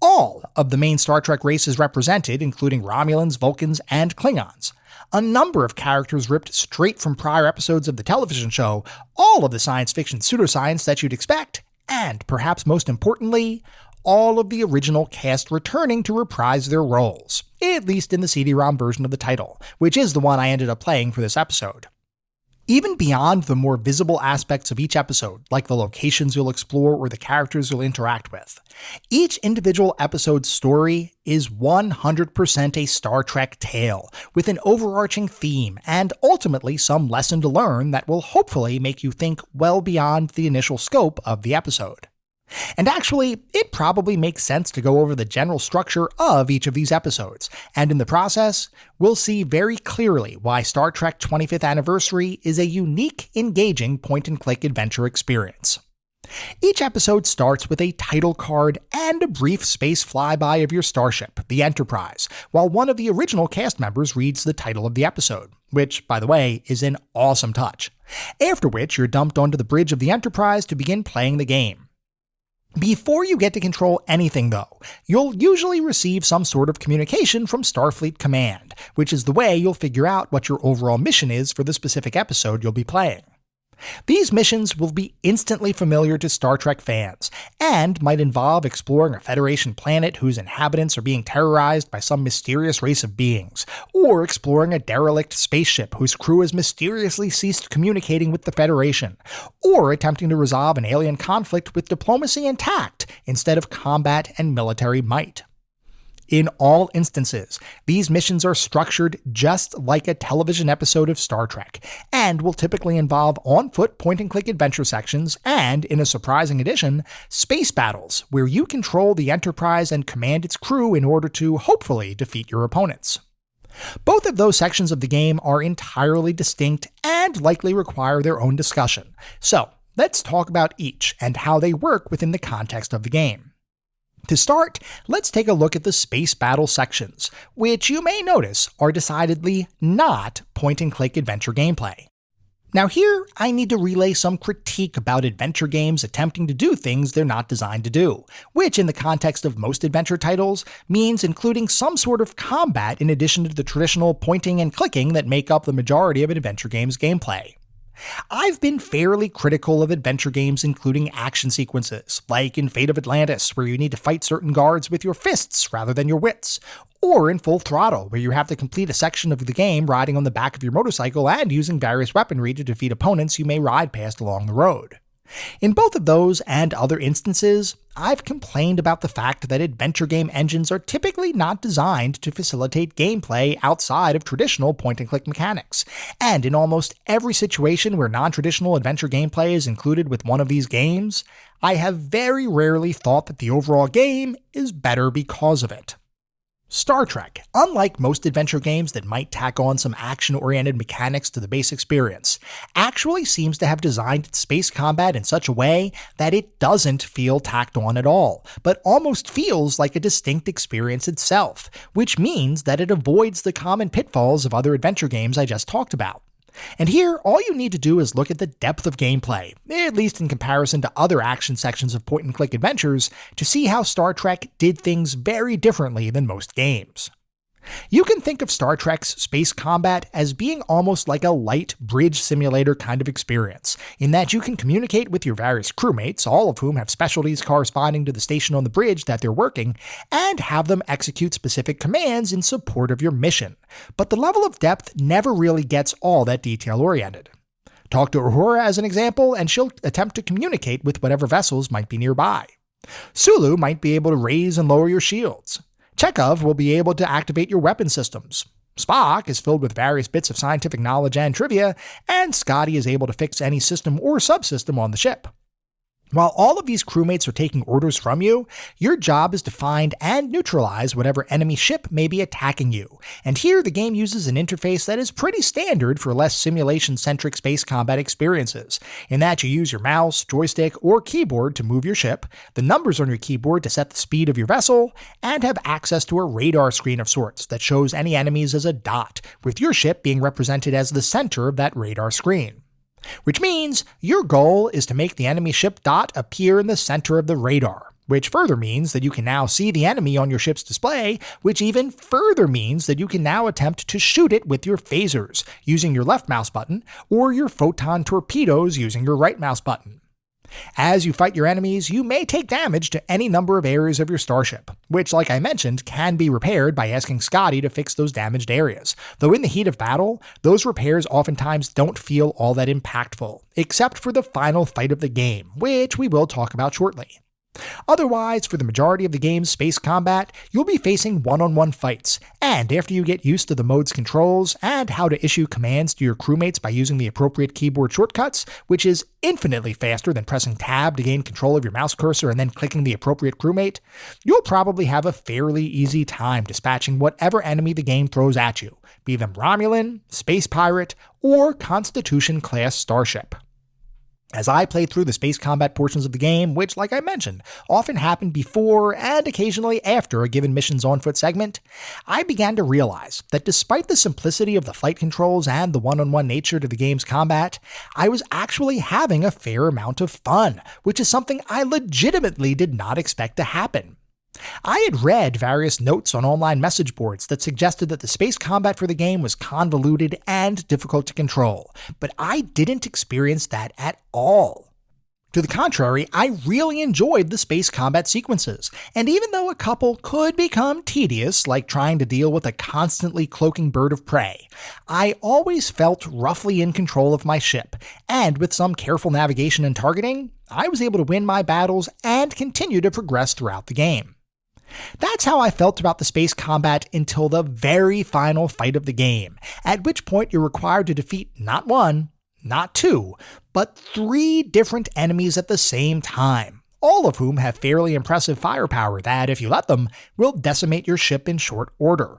All of the main Star Trek races represented, including Romulans, Vulcans, and Klingons. A number of characters ripped straight from prior episodes of the television show, all of the science fiction pseudoscience that you'd expect, and perhaps most importantly, all of the original cast returning to reprise their roles, at least in the CD-ROM version of the title, which is the one I ended up playing for this episode. Even beyond the more visible aspects of each episode, like the locations you'll explore or the characters you'll interact with, each individual episode's story is 100% a Star Trek tale, with an overarching theme and ultimately some lesson to learn that will hopefully make you think well beyond the initial scope of the episode. And actually, it probably makes sense to go over the general structure of each of these episodes, and in the process, we'll see very clearly why Star Trek 25th Anniversary is a unique, engaging point-and-click adventure experience. Each episode starts with a title card and a brief space flyby of your starship, the Enterprise, while one of the original cast members reads the title of the episode, which, by the way, is an awesome touch. After which, you're dumped onto the bridge of the Enterprise to begin playing the game. Before you get to control anything, though, you'll usually receive some sort of communication from Starfleet Command, which is the way you'll figure out what your overall mission is for the specific episode you'll be playing. These missions will be instantly familiar to Star Trek fans, and might involve exploring a Federation planet whose inhabitants are being terrorized by some mysterious race of beings, or exploring a derelict spaceship whose crew has mysteriously ceased communicating with the Federation, or attempting to resolve an alien conflict with diplomacy and tact instead of combat and military might. In all instances, these missions are structured just like a television episode of Star Trek, and will typically involve on-foot point-and-click adventure sections and, in a surprising addition, space battles, where you control the Enterprise and command its crew in order to, hopefully, defeat your opponents. Both of those sections of the game are entirely distinct and likely require their own discussion, so let's talk about each and how they work within the context of the game. To start, let's take a look at the space battle sections, which you may notice are decidedly not point-and-click adventure gameplay. Now here, I need to relay some critique about adventure games attempting to do things they're not designed to do, which in the context of most adventure titles means including some sort of combat in addition to the traditional pointing and clicking that make up the majority of an adventure game's gameplay. I've been fairly critical of adventure games including action sequences, like in Fate of Atlantis, where you need to fight certain guards with your fists rather than your wits, or in Full Throttle, where you have to complete a section of the game riding on the back of your motorcycle and using various weaponry to defeat opponents you may ride past along the road. In both of those and other instances, I've complained about the fact that adventure game engines are typically not designed to facilitate gameplay outside of traditional point-and-click mechanics, and in almost every situation where non-traditional adventure gameplay is included with one of these games, I have very rarely thought that the overall game is better because of it. Star Trek, unlike most adventure games that might tack on some action-oriented mechanics to the base experience, actually seems to have designed its space combat in such a way that it doesn't feel tacked on at all, but almost feels like a distinct experience itself, which means that it avoids the common pitfalls of other adventure games I just talked about. And here, all you need to do is look at the depth of gameplay, at least in comparison to other action sections of point-and-click adventures, to see how Star Trek did things very differently than most games. You can think of Star Trek's space combat as being almost like a light bridge simulator kind of experience, in that you can communicate with your various crewmates, all of whom have specialties corresponding to the station on the bridge that they're working, and have them execute specific commands in support of your mission. But the level of depth never really gets all that detail-oriented. Talk to Uhura as an example, and she'll attempt to communicate with whatever vessels might be nearby. Sulu might be able to raise and lower your shields. Chekhov will be able to activate your weapon systems. Spock is filled with various bits of scientific knowledge and trivia, and Scotty is able to fix any system or subsystem on the ship. While all of these crewmates are taking orders from you, your job is to find and neutralize whatever enemy ship may be attacking you, and here the game uses an interface that is pretty standard for less simulation-centric space combat experiences, in that you use your mouse, joystick, or keyboard to move your ship, the numbers on your keyboard to set the speed of your vessel, and have access to a radar screen of sorts that shows any enemies as a dot, with your ship being represented as the center of that radar screen. Which means your goal is to make the enemy ship dot appear in the center of the radar, which further means that you can now see the enemy on your ship's display, which even further means that you can now attempt to shoot it with your phasers, using your left mouse button, or your photon torpedoes using your right mouse button. As you fight your enemies, you may take damage to any number of areas of your starship, which, like I mentioned, can be repaired by asking Scotty to fix those damaged areas, though in the heat of battle, those repairs oftentimes don't feel all that impactful, except for the final fight of the game, which we will talk about shortly. Otherwise, for the majority of the game's space combat, you'll be facing one-on-one fights, and after you get used to the mode's controls and how to issue commands to your crewmates by using the appropriate keyboard shortcuts, which is infinitely faster than pressing tab to gain control of your mouse cursor and then clicking the appropriate crewmate, you'll probably have a fairly easy time dispatching whatever enemy the game throws at you, be them Romulan, Space Pirate, or Constitution-class starship. As I played through the space combat portions of the game, which, like I mentioned, often happen before and occasionally after a given mission's on-foot segment, I began to realize that despite the simplicity of the flight controls and the one-on-one nature to the game's combat, I was actually having a fair amount of fun, which is something I legitimately did not expect to happen. I had read various notes on online message boards that suggested that the space combat for the game was convoluted and difficult to control, but I didn't experience that at all. To the contrary, I really enjoyed the space combat sequences, and even though a couple could become tedious, like trying to deal with a constantly cloaking bird of prey, I always felt roughly in control of my ship, and with some careful navigation and targeting, I was able to win my battles and continue to progress throughout the game. That's how I felt about the space combat until the very final fight of the game, at which point you're required to defeat not one, not two, but 3 different enemies at the same time, all of whom have fairly impressive firepower that, if you let them, will decimate your ship in short order.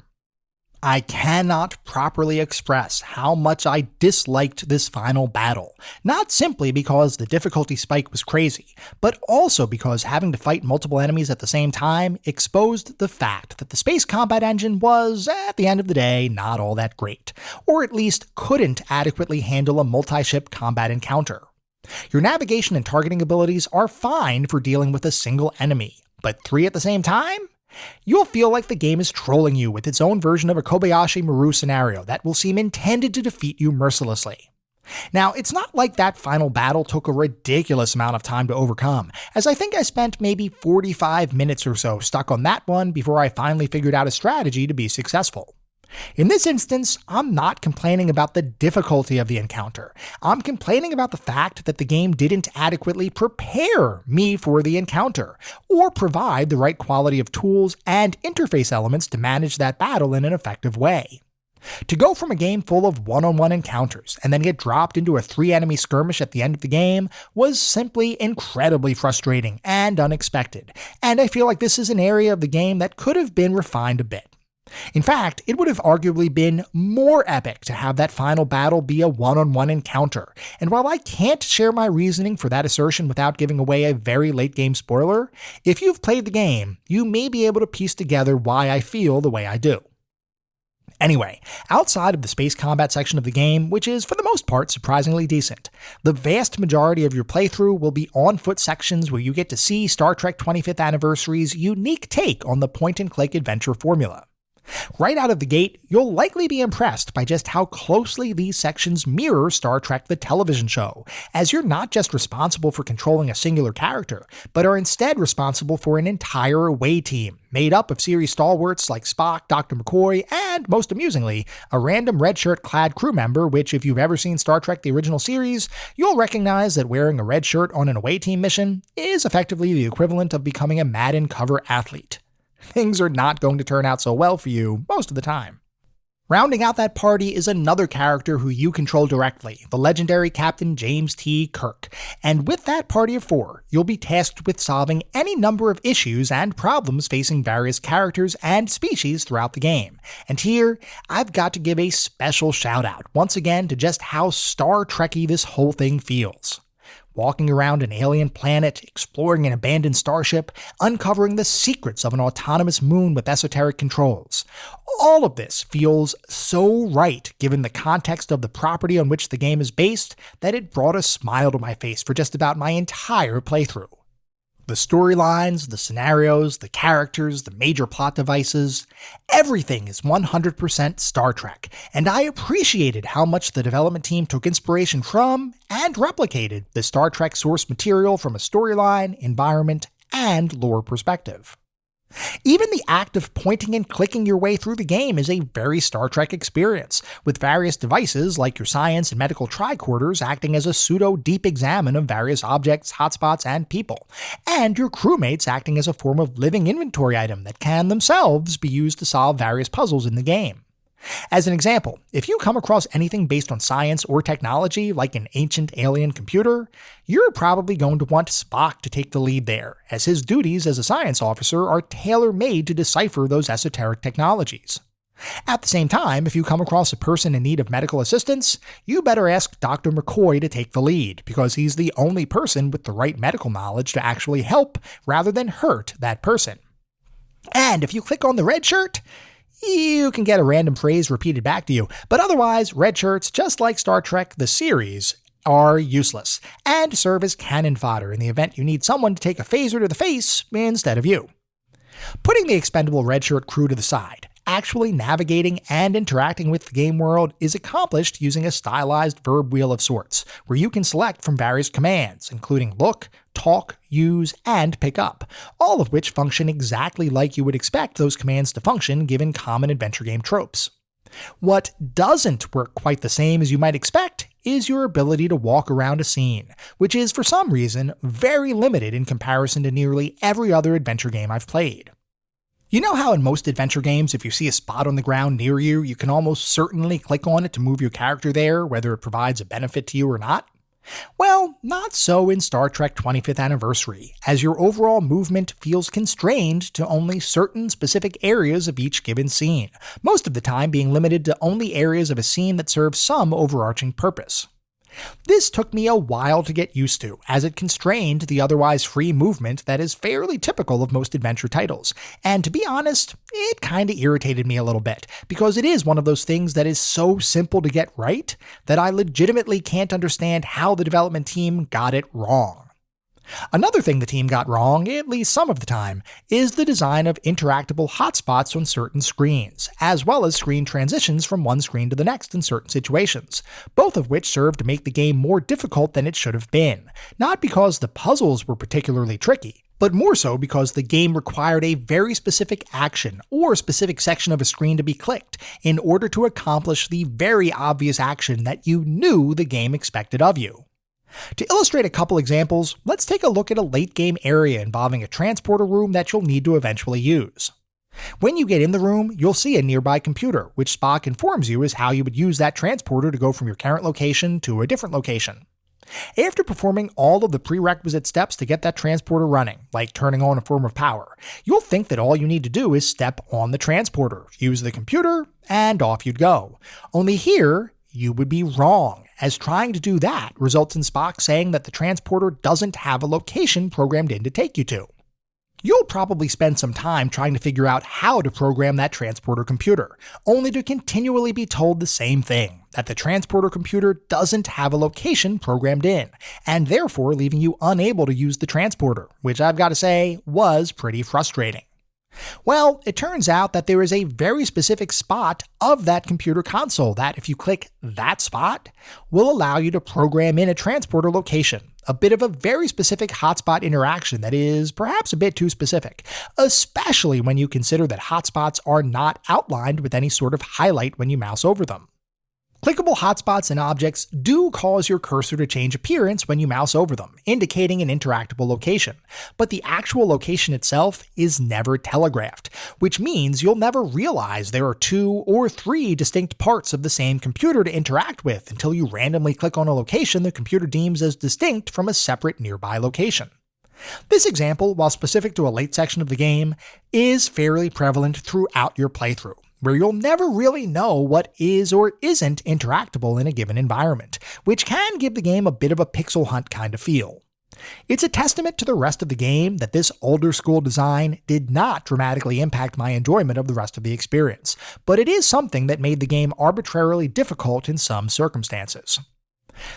I cannot properly express how much I disliked this final battle, not simply because the difficulty spike was crazy, but also because having to fight multiple enemies at the same time exposed the fact that the space combat engine was, at the end of the day, not all that great, or at least couldn't adequately handle a multi-ship combat encounter. Your navigation and targeting abilities are fine for dealing with a single enemy, but 3 at the same time? You'll feel like the game is trolling you with its own version of a Kobayashi Maru scenario that will seem intended to defeat you mercilessly. Now, it's not like that final battle took a ridiculous amount of time to overcome, as I think I spent maybe 45 minutes or so stuck on that one before I finally figured out a strategy to be successful. In this instance, I'm not complaining about the difficulty of the encounter. I'm complaining about the fact that the game didn't adequately prepare me for the encounter, or provide the right quality of tools and interface elements to manage that battle in an effective way. To go from a game full of one-on-one encounters and then get dropped into a 3-enemy skirmish at the end of the game was simply incredibly frustrating and unexpected, and I feel like this is an area of the game that could have been refined a bit. In fact, it would have arguably been more epic to have that final battle be a one-on-one encounter, and while I can't share my reasoning for that assertion without giving away a very late-game spoiler, if you've played the game, you may be able to piece together why I feel the way I do. Anyway, outside of the space combat section of the game, which is for the most part surprisingly decent, the vast majority of your playthrough will be on-foot sections where you get to see Star Trek 25th Anniversary's unique take on the point-and-click adventure formula. Right out of the gate, you'll likely be impressed by just how closely these sections mirror Star Trek the television show, as you're not just responsible for controlling a singular character, but are instead responsible for an entire away team, made up of series stalwarts like Spock, Dr. McCoy, and, most amusingly, a random red shirt-clad crew member, which, if you've ever seen Star Trek the original series, you'll recognize that wearing a red shirt on an away team mission is effectively the equivalent of becoming a Madden cover athlete. Things are not going to turn out so well for you most of the time. Rounding out that party is another character who you control directly, the legendary Captain James T. Kirk, and with that party of 4, you'll be tasked with solving any number of issues and problems facing various characters and species throughout the game. And here, I've got to give a special shout out once again to just how Star Trek-y this whole thing feels. Walking around an alien planet, exploring an abandoned starship, uncovering the secrets of an autonomous moon with esoteric controls. All of this feels so right given the context of the property on which the game is based that it brought a smile to my face for just about my entire playthrough. The storylines, the scenarios, the characters, the major plot devices, everything is 100% Star Trek, and I appreciated how much the development team took inspiration from and replicated the Star Trek source material from a storyline, environment, and lore perspective. Even the act of pointing and clicking your way through the game is a very Star Trek experience, with various devices like your science and medical tricorders acting as a pseudo-deep examine of various objects, hotspots, and people, and your crewmates acting as a form of living inventory item that can themselves be used to solve various puzzles in the game. As an example, if you come across anything based on science or technology, like an ancient alien computer, you're probably going to want Spock to take the lead there, as his duties as a science officer are tailor-made to decipher those esoteric technologies. At the same time, if you come across a person in need of medical assistance, you better ask Dr. McCoy to take the lead, because he's the only person with the right medical knowledge to actually help rather than hurt that person. And if you click on the red shirt, you can get a random phrase repeated back to you, but otherwise, red shirts, just like Star Trek the series, are useless, and serve as cannon fodder in the event you need someone to take a phaser to the face instead of you. Putting the expendable red shirt crew to the side, actually navigating and interacting with the game world is accomplished using a stylized verb wheel of sorts, where you can select from various commands, including look, talk, use, and pick up, all of which function exactly like you would expect those commands to function given common adventure game tropes. What doesn't work quite the same as you might expect is your ability to walk around a scene, which is for some reason very limited in comparison to nearly every other adventure game I've played. You know how in most adventure games, if you see a spot on the ground near you, you can almost certainly click on it to move your character there, whether it provides a benefit to you or not? Well, not so in Star Trek 25th Anniversary, as your overall movement feels constrained to only certain specific areas of each given scene, most of the time being limited to only areas of a scene that serve some overarching purpose. This took me a while to get used to, as it constrained the otherwise free movement that is fairly typical of most adventure titles, and to be honest, it kinda irritated me a little bit, because it is one of those things that is so simple to get right that I legitimately can't understand how the development team got it wrong. Another thing the team got wrong, at least some of the time, is the design of interactable hotspots on certain screens, as well as screen transitions from one screen to the next in certain situations, both of which serve to make the game more difficult than it should have been, not because the puzzles were particularly tricky, but more so because the game required a very specific action or specific section of a screen to be clicked in order to accomplish the very obvious action that you knew the game expected of you. To illustrate a couple examples, let's take a look at a late-game area involving a transporter room that you'll need to eventually use. When you get in the room, you'll see a nearby computer, which Spock informs you is how you would use that transporter to go from your current location to a different location. After performing all of the prerequisite steps to get that transporter running, like turning on a form of power, you'll think that all you need to do is step on the transporter, use the computer, and off you'd go. Only here, you would be wrong, as trying to do that results in Spock saying that the transporter doesn't have a location programmed in to take you to. You'll probably spend some time trying to figure out how to program that transporter computer, only to continually be told the same thing, that the transporter computer doesn't have a location programmed in, and therefore leaving you unable to use the transporter, which I've got to say was pretty frustrating. Well, it turns out that there is a very specific spot of that computer console that, if you click that spot, will allow you to program in a transporter location, a bit of a very specific hotspot interaction that is perhaps a bit too specific, especially when you consider that hotspots are not outlined with any sort of highlight when you mouse over them. Clickable hotspots and objects do cause your cursor to change appearance when you mouse over them, indicating an interactable location, but the actual location itself is never telegraphed, which means you'll never realize there are 2 or 3 distinct parts of the same computer to interact with until you randomly click on a location the computer deems as distinct from a separate nearby location. This example, while specific to a late section of the game, is fairly prevalent throughout your playthrough, where you'll never really know what is or isn't interactable in a given environment, which can give the game a bit of a pixel hunt kind of feel. It's a testament to the rest of the game that this older school design did not dramatically impact my enjoyment of the rest of the experience, but it is something that made the game arbitrarily difficult in some circumstances.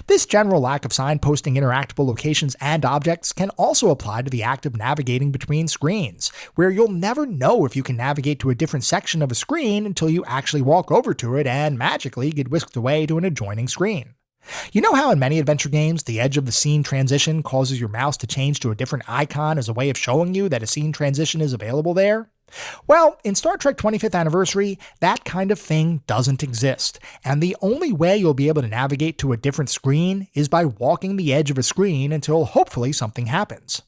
This general lack of signposting interactable locations and objects can also apply to the act of navigating between screens, where you'll never know if you can navigate to a different section of a screen until you actually walk over to it and magically get whisked away to an adjoining screen. You know how in many adventure games, the edge of the scene transition causes your mouse to change to a different icon as a way of showing you that a scene transition is available there? Well, in Star Trek 25th Anniversary, that kind of thing doesn't exist, and the only way you'll be able to navigate to a different screen is by walking the edge of a screen until hopefully something happens.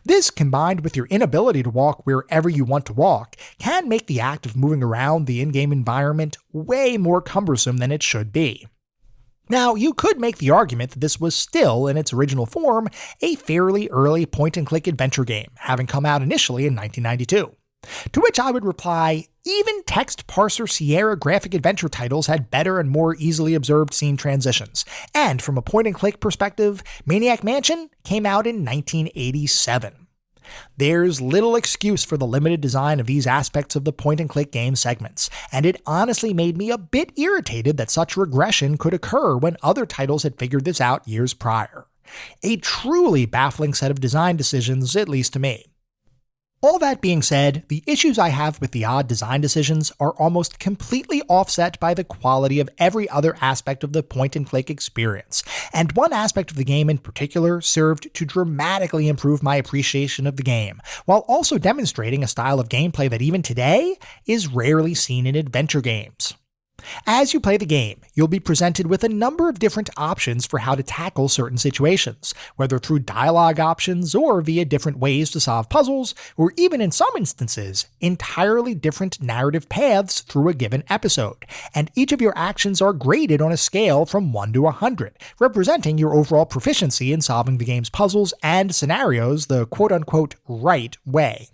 This, combined with your inability to walk wherever you want to walk, can make the act of moving around the in-game environment way more cumbersome than it should be. Now, you could make the argument that this was still, in its original form, a fairly early point-and-click adventure game, having come out initially in 1992. To which I would reply, even text parser Sierra graphic adventure titles had better and more easily observed scene transitions, and from a point-and-click perspective, Maniac Mansion came out in 1987. There's little excuse for the limited design of these aspects of the point-and-click game segments, and it honestly made me a bit irritated that such regression could occur when other titles had figured this out years prior. A truly baffling set of design decisions, at least to me. All that being said, the issues I have with the odd design decisions are almost completely offset by the quality of every other aspect of the point-and-click experience, and one aspect of the game in particular served to dramatically improve my appreciation of the game, while also demonstrating a style of gameplay that even today is rarely seen in adventure games. As you play the game, you'll be presented with a number of different options for how to tackle certain situations, whether through dialogue options or via different ways to solve puzzles, or even in some instances, entirely different narrative paths through a given episode, and each of your actions are graded on a scale from 1 to 100, representing your overall proficiency in solving the game's puzzles and scenarios the quote-unquote right way.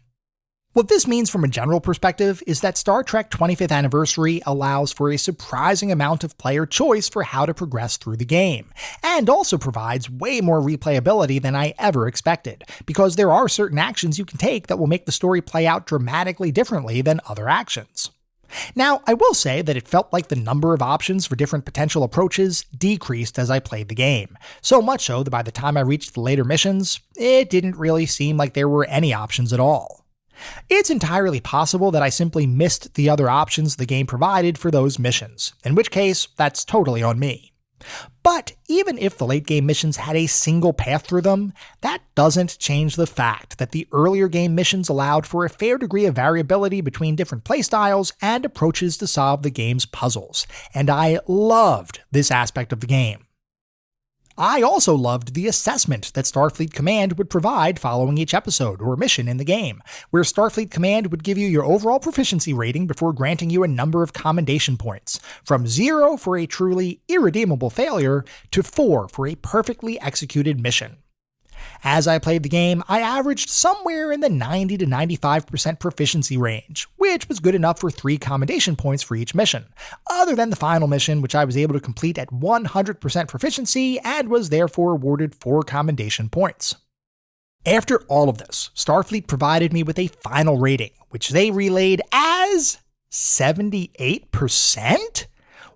What this means from a general perspective is that Star Trek 25th Anniversary allows for a surprising amount of player choice for how to progress through the game, and also provides way more replayability than I ever expected, because there are certain actions you can take that will make the story play out dramatically differently than other actions. Now, I will say that it felt like the number of options for different potential approaches decreased as I played the game, so much so that by the time I reached the later missions, it didn't really seem like there were any options at all. It's entirely possible that I simply missed the other options the game provided for those missions, in which case, that's totally on me. But even if the late game missions had a single path through them, that doesn't change the fact that the earlier game missions allowed for a fair degree of variability between different playstyles and approaches to solve the game's puzzles, and I loved this aspect of the game. I also loved the assessment that Starfleet Command would provide following each episode or mission in the game, where Starfleet Command would give you your overall proficiency rating before granting you a number of commendation points, from 0 for a truly irredeemable failure to 4 for a perfectly executed mission. As I played the game, I averaged somewhere in the 90 to 95% proficiency range, which was good enough for 3 commendation points for each mission, other than the final mission, which I was able to complete at 100% proficiency and was therefore awarded 4 commendation points. After all of this, Starfleet provided me with a final rating, which they relayed as 78%?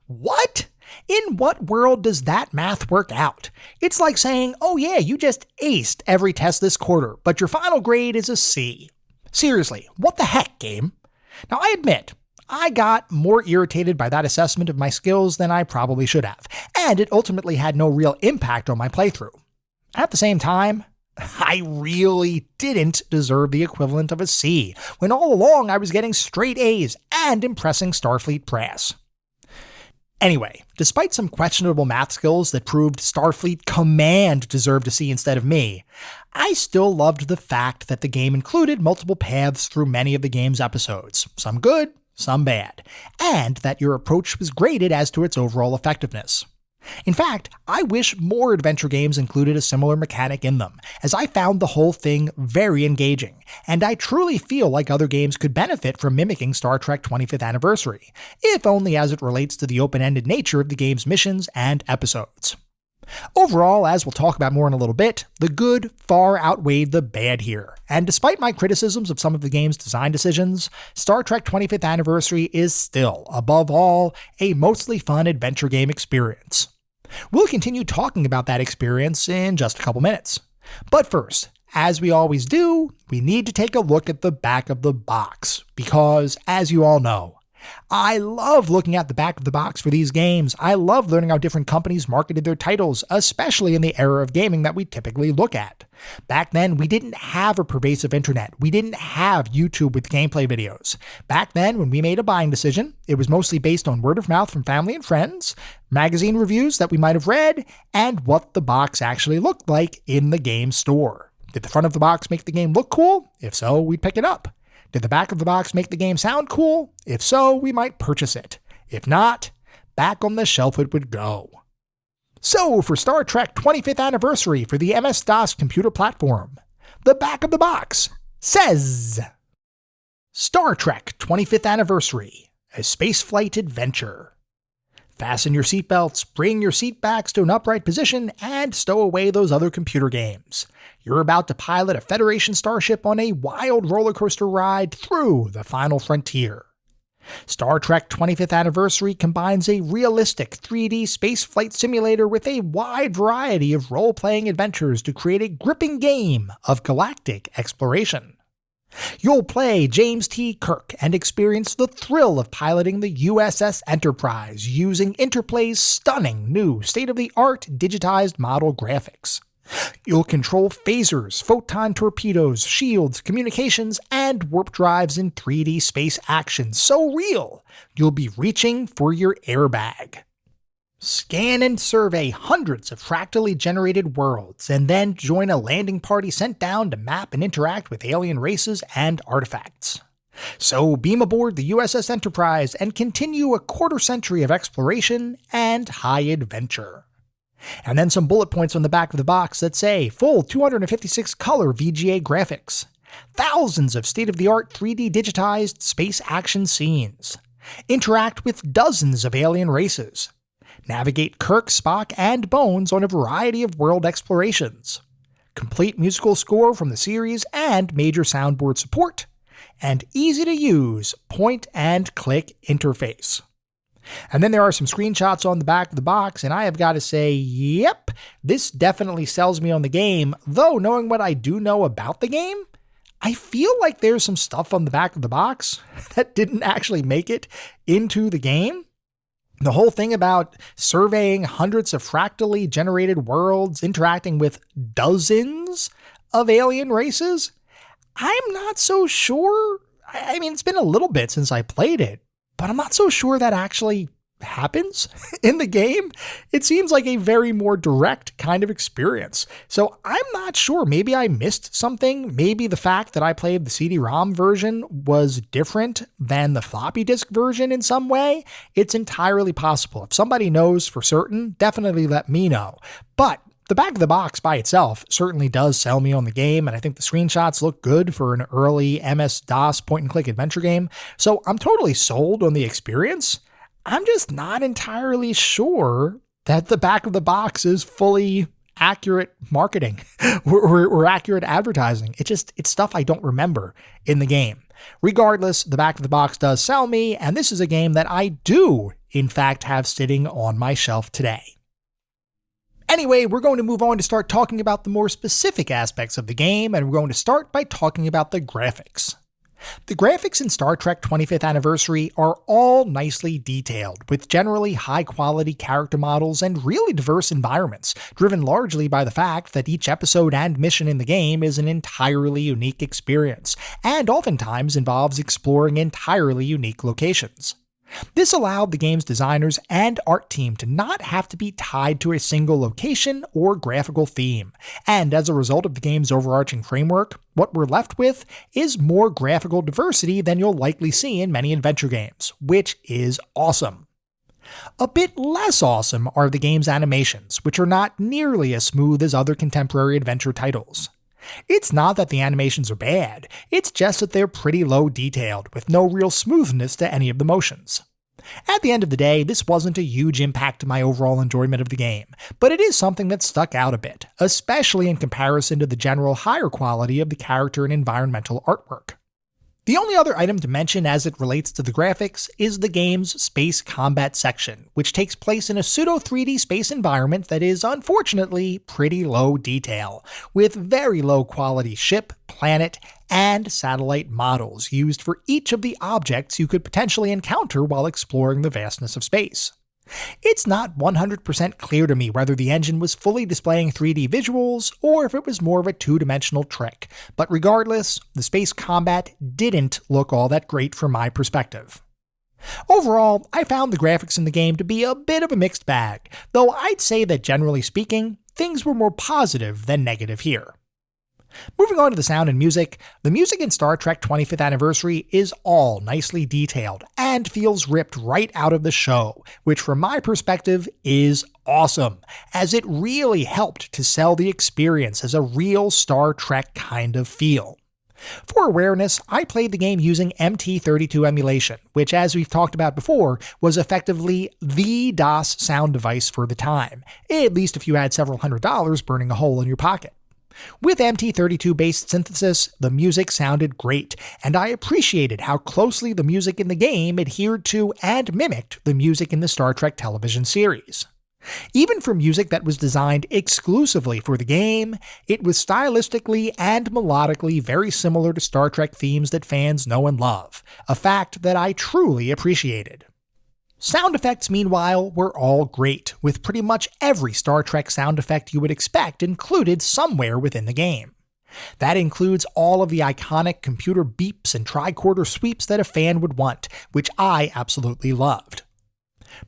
What? In what world does that math work out? It's like saying, oh yeah, you just aced every test this quarter, but your final grade is a C. Seriously, what the heck, game? Now I admit, I got more irritated by that assessment of my skills than I probably should have, and it ultimately had no real impact on my playthrough. At the same time, I really didn't deserve the equivalent of a C, when all along I was getting straight A's and impressing Starfleet brass. Anyway, despite some questionable math skills that proved Starfleet Command deserved a C instead of me, I still loved the fact that the game included multiple paths through many of the game's episodes, some good, some bad, and that your approach was graded as to its overall effectiveness. In fact, I wish more adventure games included a similar mechanic in them, as I found the whole thing very engaging, and I truly feel like other games could benefit from mimicking Star Trek 25th Anniversary, if only as it relates to the open-ended nature of the game's missions and episodes. Overall, as we'll talk about more in a little bit, the good far outweighed the bad here, and despite my criticisms of some of the game's design decisions, Star Trek 25th Anniversary is still, above all, a mostly fun adventure game experience. We'll continue talking about that experience in just a couple minutes. But first, as we always do, we need to take a look at the back of the box, because, as you all know, I love looking at the back of the box for these games. I love learning how different companies marketed their titles, especially in the era of gaming that we typically look at. Back then, we didn't have a pervasive internet. We didn't have YouTube with gameplay videos. Back then, when we made a buying decision, it was mostly based on word of mouth from family and friends, magazine reviews that we might have read, and what the box actually looked like in the game store. Did the front of the box make the game look cool? If so, we'd pick it up. Did the back of the box make the game sound cool? If so, we might purchase it. If not, back on the shelf it would go. So, for Star Trek 25th Anniversary for the MS-DOS computer platform, the back of the box says, Star Trek 25th Anniversary, a spaceflight adventure. Fasten your seatbelts, bring your seat backs to an upright position, and stow away those other computer games. You're about to pilot a Federation starship on a wild roller coaster ride through the final frontier. Star Trek 25th Anniversary combines a realistic 3D spaceflight simulator with a wide variety of role-playing adventures to create a gripping game of galactic exploration. You'll play James T. Kirk and experience the thrill of piloting the USS Enterprise using Interplay's stunning new state-of-the-art digitized model graphics. You'll control phasers, photon torpedoes, shields, communications, and warp drives in 3D space action so real, you'll be reaching for your airbag. Scan and survey hundreds of fractally generated worlds, and then join a landing party sent down to map and interact with alien races and artifacts. So beam aboard the USS Enterprise and continue a quarter century of exploration and high adventure. And then some bullet points on the back of the box that say full 256 color VGA graphics, thousands of state-of-the-art 3D digitized space action scenes, interact with dozens of alien races, navigate Kirk, Spock, and Bones on a variety of world explorations, complete musical score from the series and major soundboard support, and easy-to-use point-and-click interface. And then there are some screenshots on the back of the box, and I have got to say, yep, this definitely sells me on the game, though knowing what I do know about the game, I feel like there's some stuff on the back of the box that didn't actually make it into the game. The whole thing about surveying hundreds of fractally generated worlds, interacting with dozens of alien races, I'm not so sure. I mean, it's been a little bit since I played it, but I'm not so sure that actually happens in the game. It seems like a very more direct kind of experience. So I'm not sure. Maybe I missed something. Maybe the fact that I played the CD-ROM version was different than the floppy disk version in some way. It's entirely possible. If somebody knows for certain, definitely let me know. But the back of the box by itself certainly does sell me on the game, and I think the screenshots look good for an early MS-DOS point-and-click adventure game, so I'm totally sold on the experience. I'm just not entirely sure that the back of the box is fully accurate marketing or accurate advertising. It's stuff I don't remember in the game. Regardless, the back of the box does sell me, and this is a game that I do, in fact, have sitting on my shelf today. Anyway, we're going to move on to start talking about the more specific aspects of the game, and we're going to start by talking about the graphics. The graphics in Star Trek 25th Anniversary are all nicely detailed, with generally high-quality character models and really diverse environments, driven largely by the fact that each episode and mission in the game is an entirely unique experience, and oftentimes involves exploring entirely unique locations. This allowed the game's designers and art team to not have to be tied to a single location or graphical theme, and as a result of the game's overarching framework, what we're left with is more graphical diversity than you'll likely see in many adventure games, which is awesome. A bit less awesome are the game's animations, which are not nearly as smooth as other contemporary adventure titles. It's not that the animations are bad, it's just that they're pretty low detailed, with no real smoothness to any of the motions. At the end of the day, this wasn't a huge impact to my overall enjoyment of the game, but it is something that stuck out a bit, especially in comparison to the general higher quality of the character and environmental artwork. The only other item to mention as it relates to the graphics is the game's space combat section, which takes place in a pseudo-3D space environment that is unfortunately pretty low detail, with very low quality ship, planet, and satellite models used for each of the objects you could potentially encounter while exploring the vastness of space. It's not 100% clear to me whether the engine was fully displaying 3D visuals or if it was more of a two-dimensional trick, but regardless, the space combat didn't look all that great from my perspective. Overall, I found the graphics in the game to be a bit of a mixed bag, though I'd say that generally speaking, things were more positive than negative here. Moving on to the sound and music, the music in Star Trek 25th Anniversary is all nicely detailed and feels ripped right out of the show, which from my perspective is awesome, as it really helped to sell the experience as a real Star Trek kind of feel. For awareness, I played the game using MT32 emulation, which as we've talked about before, was effectively the DOS sound device for the time, at least if you had several $100s burning a hole in your pocket. With MT32-based synthesis, the music sounded great, and I appreciated how closely the music in the game adhered to and mimicked the music in the Star Trek television series. Even for music that was designed exclusively for the game, it was stylistically and melodically very similar to Star Trek themes that fans know and love, a fact that I truly appreciated. Sound effects, meanwhile, were all great, with pretty much every Star Trek sound effect you would expect included somewhere within the game. That includes all of the iconic computer beeps and tricorder sweeps that a fan would want, which I absolutely loved.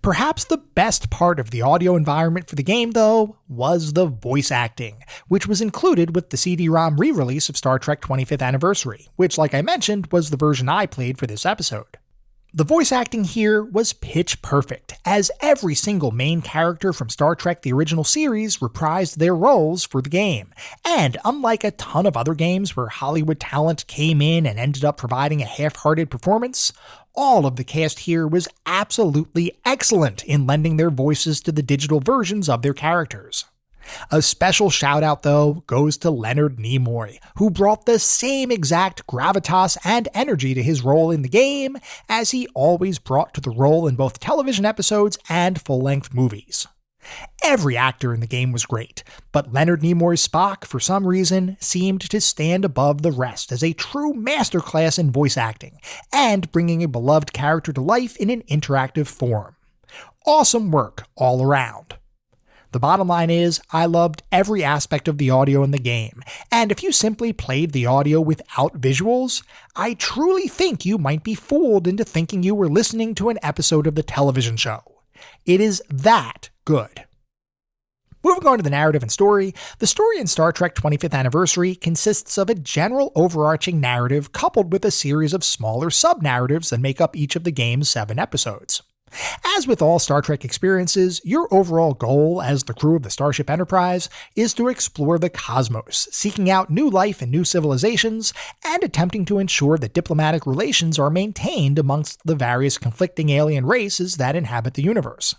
Perhaps the best part of the audio environment for the game, though, was the voice acting, which was included with the CD-ROM re-release of Star Trek 25th Anniversary, which, like I mentioned, was the version I played for this episode. The voice acting here was pitch perfect, as every single main character from Star Trek the original series reprised their roles for the game, and unlike a ton of other games where Hollywood talent came in and ended up providing a half-hearted performance, all of the cast here was absolutely excellent in lending their voices to the digital versions of their characters. A special shout out, though, goes to Leonard Nimoy, who brought the same exact gravitas and energy to his role in the game as he always brought to the role in both television episodes and full-length movies. Every actor in the game was great, but Leonard Nimoy's Spock, for some reason, seemed to stand above the rest as a true masterclass in voice acting, and bringing a beloved character to life in an interactive form. Awesome work all around. The bottom line is, I loved every aspect of the audio in the game, and if you simply played the audio without visuals, I truly think you might be fooled into thinking you were listening to an episode of the television show. It is that good. Moving on to the narrative and story, the story in Star Trek 25th Anniversary consists of a general overarching narrative coupled with a series of smaller sub-narratives that make up each of the game's 7 episodes. As with all Star Trek experiences, your overall goal as the crew of the Starship Enterprise is to explore the cosmos, seeking out new life and new civilizations, and attempting to ensure that diplomatic relations are maintained amongst the various conflicting alien races that inhabit the universe.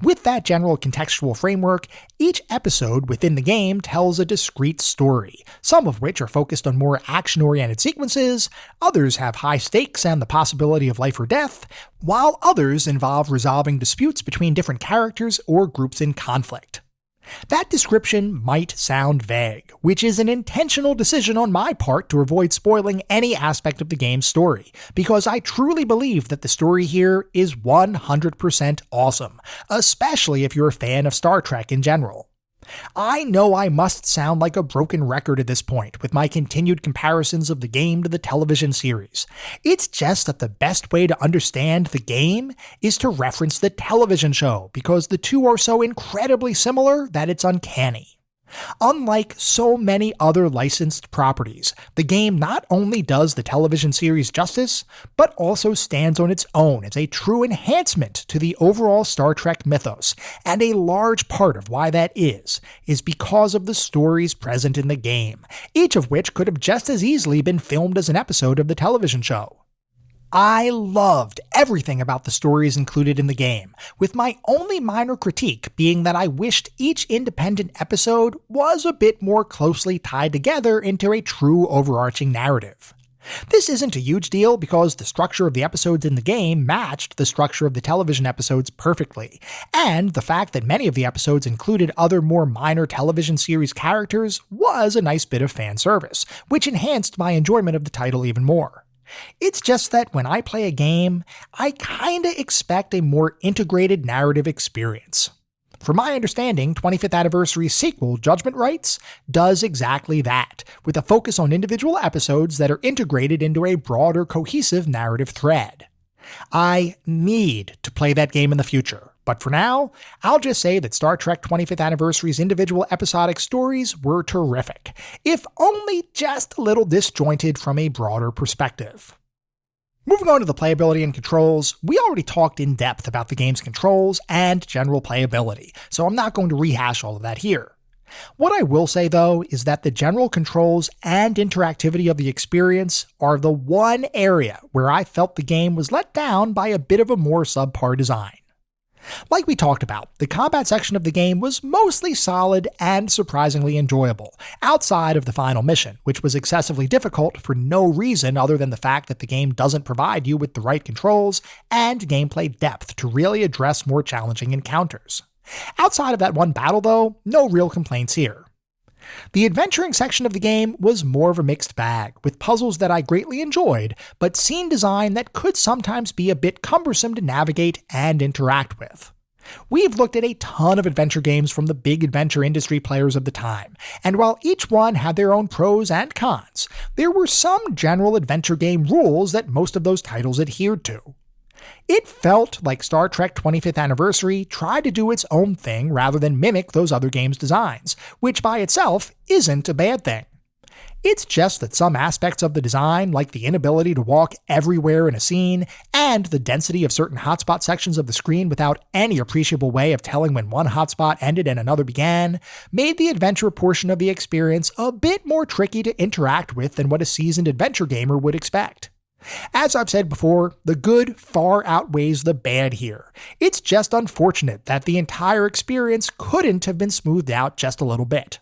With that general contextual framework, each episode within the game tells a discrete story, some of which are focused on more action-oriented sequences, others have high stakes and the possibility of life or death, while others involve resolving disputes between different characters or groups in conflict. That description might sound vague, which is an intentional decision on my part to avoid spoiling any aspect of the game's story, because I truly believe that the story here is 100% awesome, especially if you're a fan of Star Trek in general. I know I must sound like a broken record at this point with my continued comparisons of the game to the television series. It's just that the best way to understand the game is to reference the television show, because the two are so incredibly similar that it's uncanny. Unlike so many other licensed properties, the game not only does the television series justice, but also stands on its own as a true enhancement to the overall Star Trek mythos, and a large part of why that is because of the stories present in the game, each of which could have just as easily been filmed as an episode of the television show. I loved everything about the stories included in the game, with my only minor critique being that I wished each independent episode was a bit more closely tied together into a true overarching narrative. This isn't a huge deal because the structure of the episodes in the game matched the structure of the television episodes perfectly, and the fact that many of the episodes included other more minor television series characters was a nice bit of fan service, which enhanced my enjoyment of the title even more. It's just that when I play a game, I kinda expect a more integrated narrative experience. From my understanding, 25th Anniversary sequel, Judgment Rights, does exactly that, with a focus on individual episodes that are integrated into a broader, cohesive narrative thread. I need to play that game in the future, but for now, I'll just say that Star Trek 25th Anniversary's individual episodic stories were terrific, if only just a little disjointed from a broader perspective. Moving on to the playability and controls, we already talked in depth about the game's controls and general playability, so I'm not going to rehash all of that here. What I will say, though, is that the general controls and interactivity of the experience are the one area where I felt the game was let down by a bit of a more subpar design. Like we talked about, the combat section of the game was mostly solid and surprisingly enjoyable, outside of the final mission, which was excessively difficult for no reason other than the fact that the game doesn't provide you with the right controls and gameplay depth to really address more challenging encounters. Outside of that one battle, though, no real complaints here. The adventuring section of the game was more of a mixed bag, with puzzles that I greatly enjoyed, but scene design that could sometimes be a bit cumbersome to navigate and interact with. We've looked at a ton of adventure games from the big adventure industry players of the time, and while each one had their own pros and cons, there were some general adventure game rules that most of those titles adhered to. It felt like Star Trek 25th Anniversary tried to do its own thing rather than mimic those other games' designs, which by itself isn't a bad thing. It's just that some aspects of the design, like the inability to walk everywhere in a scene, and the density of certain hotspot sections of the screen without any appreciable way of telling when one hotspot ended and another began, made the adventure portion of the experience a bit more tricky to interact with than what a seasoned adventure gamer would expect. As I've said before, the good far outweighs the bad here. It's just unfortunate that the entire experience couldn't have been smoothed out just a little bit.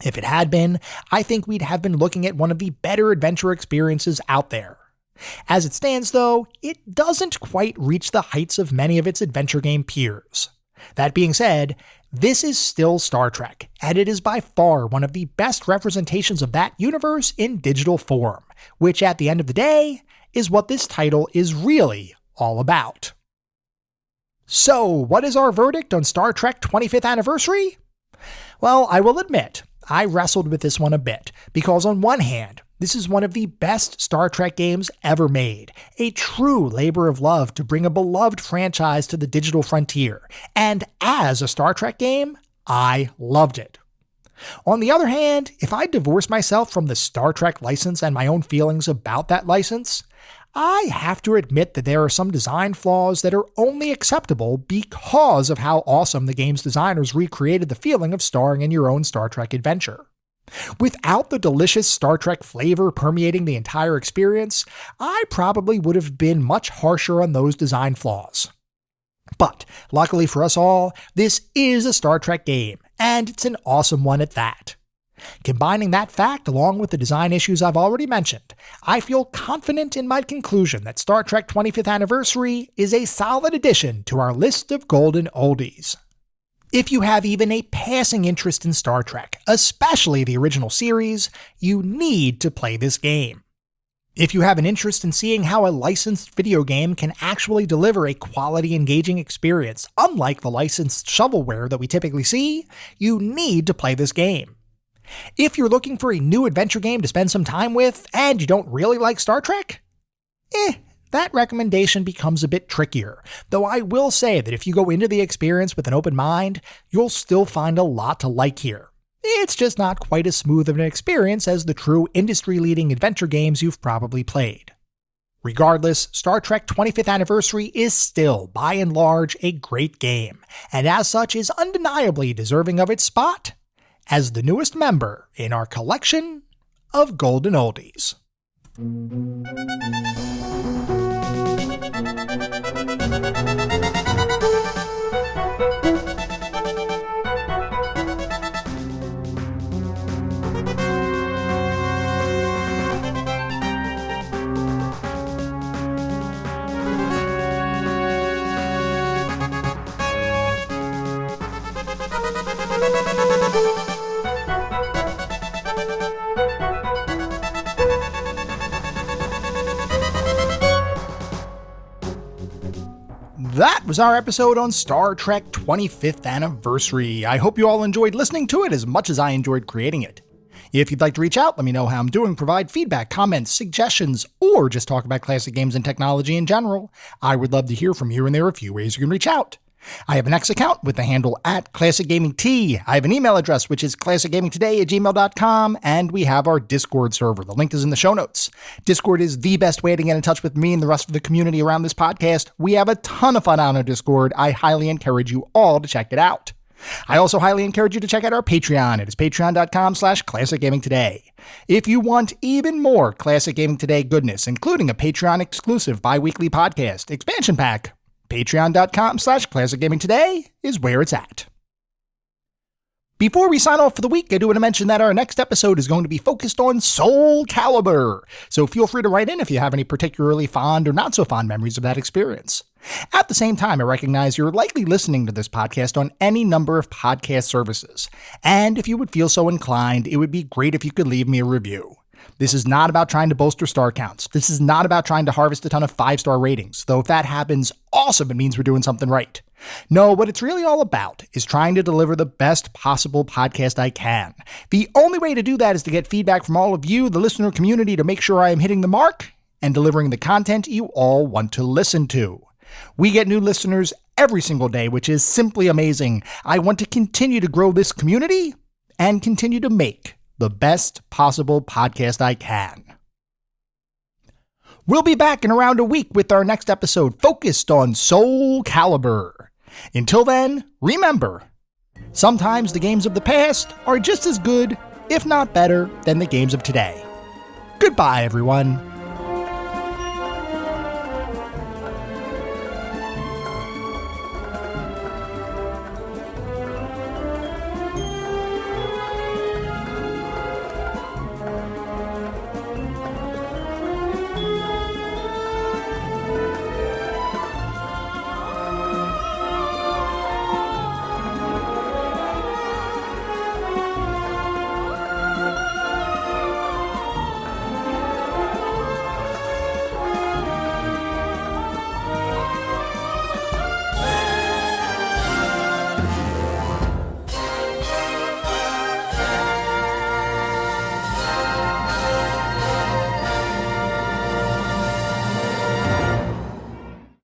If it had been, I think we'd have been looking at one of the better adventure experiences out there. As it stands, though, it doesn't quite reach the heights of many of its adventure game peers. That being said, this is still Star Trek, and it is by far one of the best representations of that universe in digital form, which at the end of the day is what this title is really all about. So, what is our verdict on Star Trek 25th Anniversary? Well, I will admit, I wrestled with this one a bit, because on one hand, this is one of the best Star Trek games ever made, a true labor of love to bring a beloved franchise to the digital frontier, and as a Star Trek game, I loved it. On the other hand, if I divorce myself from the Star Trek license and my own feelings about that license, I have to admit that there are some design flaws that are only acceptable because of how awesome the game's designers recreated the feeling of starring in your own Star Trek adventure. Without the delicious Star Trek flavor permeating the entire experience, I probably would have been much harsher on those design flaws. But, luckily for us all, this is a Star Trek game, and it's an awesome one at that. Combining that fact along with the design issues I've already mentioned, I feel confident in my conclusion that Star Trek 25th Anniversary is a solid addition to our list of golden oldies. If you have even a passing interest in Star Trek, especially the original series, you need to play this game. If you have an interest in seeing how a licensed video game can actually deliver a quality, engaging experience, unlike the licensed shovelware that we typically see, you need to play this game. If you're looking for a new adventure game to spend some time with, and you don't really like Star Trek, that recommendation becomes a bit trickier, though I will say that if you go into the experience with an open mind, you'll still find a lot to like here. It's just not quite as smooth of an experience as the true industry-leading adventure games you've probably played. Regardless, Star Trek 25th Anniversary is still, by and large, a great game, and as such is undeniably deserving of its spot as the newest member in our collection of golden oldies. That was our episode on Star Trek 25th Anniversary. I hope you all enjoyed listening to it as much as I enjoyed creating it. If you'd like to reach out, let me know how I'm doing, provide feedback, comments, suggestions, or just talk about classic games and technology in general, I would love to hear from you, and there are a few ways you can reach out. I have an X account with the handle @ClassicGamingT. I have an email address, which is classicgamingtoday@gmail.com, and we have our Discord server. The link is in the show notes. Discord is the best way to get in touch with me and the rest of the community around this podcast. We have a ton of fun on our Discord. I highly encourage you all to check it out. I also highly encourage you to check out our Patreon. It is patreon.com/ClassicGamingToday. If you want even more Classic Gaming Today goodness, including a Patreon-exclusive bi-weekly podcast expansion pack, patreon.com/ClassicGamingToday is where it's at. Before we sign off for the week, I do want to mention that our next episode is going to be focused on Soul Calibur, so feel free to write in if you have any particularly fond or not so fond memories of that experience. At the same time, I recognize you're likely listening to this podcast on any number of podcast services, and if you would feel so inclined, it would be great if you could leave me a review. This is not about trying to bolster star counts. This is not about trying to harvest a ton of 5-star ratings, though if that happens, awesome, it means we're doing something right. No, what it's really all about is trying to deliver the best possible podcast I can. The only way to do that is to get feedback from all of you, the listener community, to make sure I am hitting the mark and delivering the content you all want to listen to. We get new listeners every single day, which is simply amazing. I want to continue to grow this community and continue to make the best possible podcast I can. We'll be back in around a week with our next episode focused on Soul Calibur. Until then, remember, sometimes the games of the past are just as good, if not better, than the games of today. Goodbye, everyone.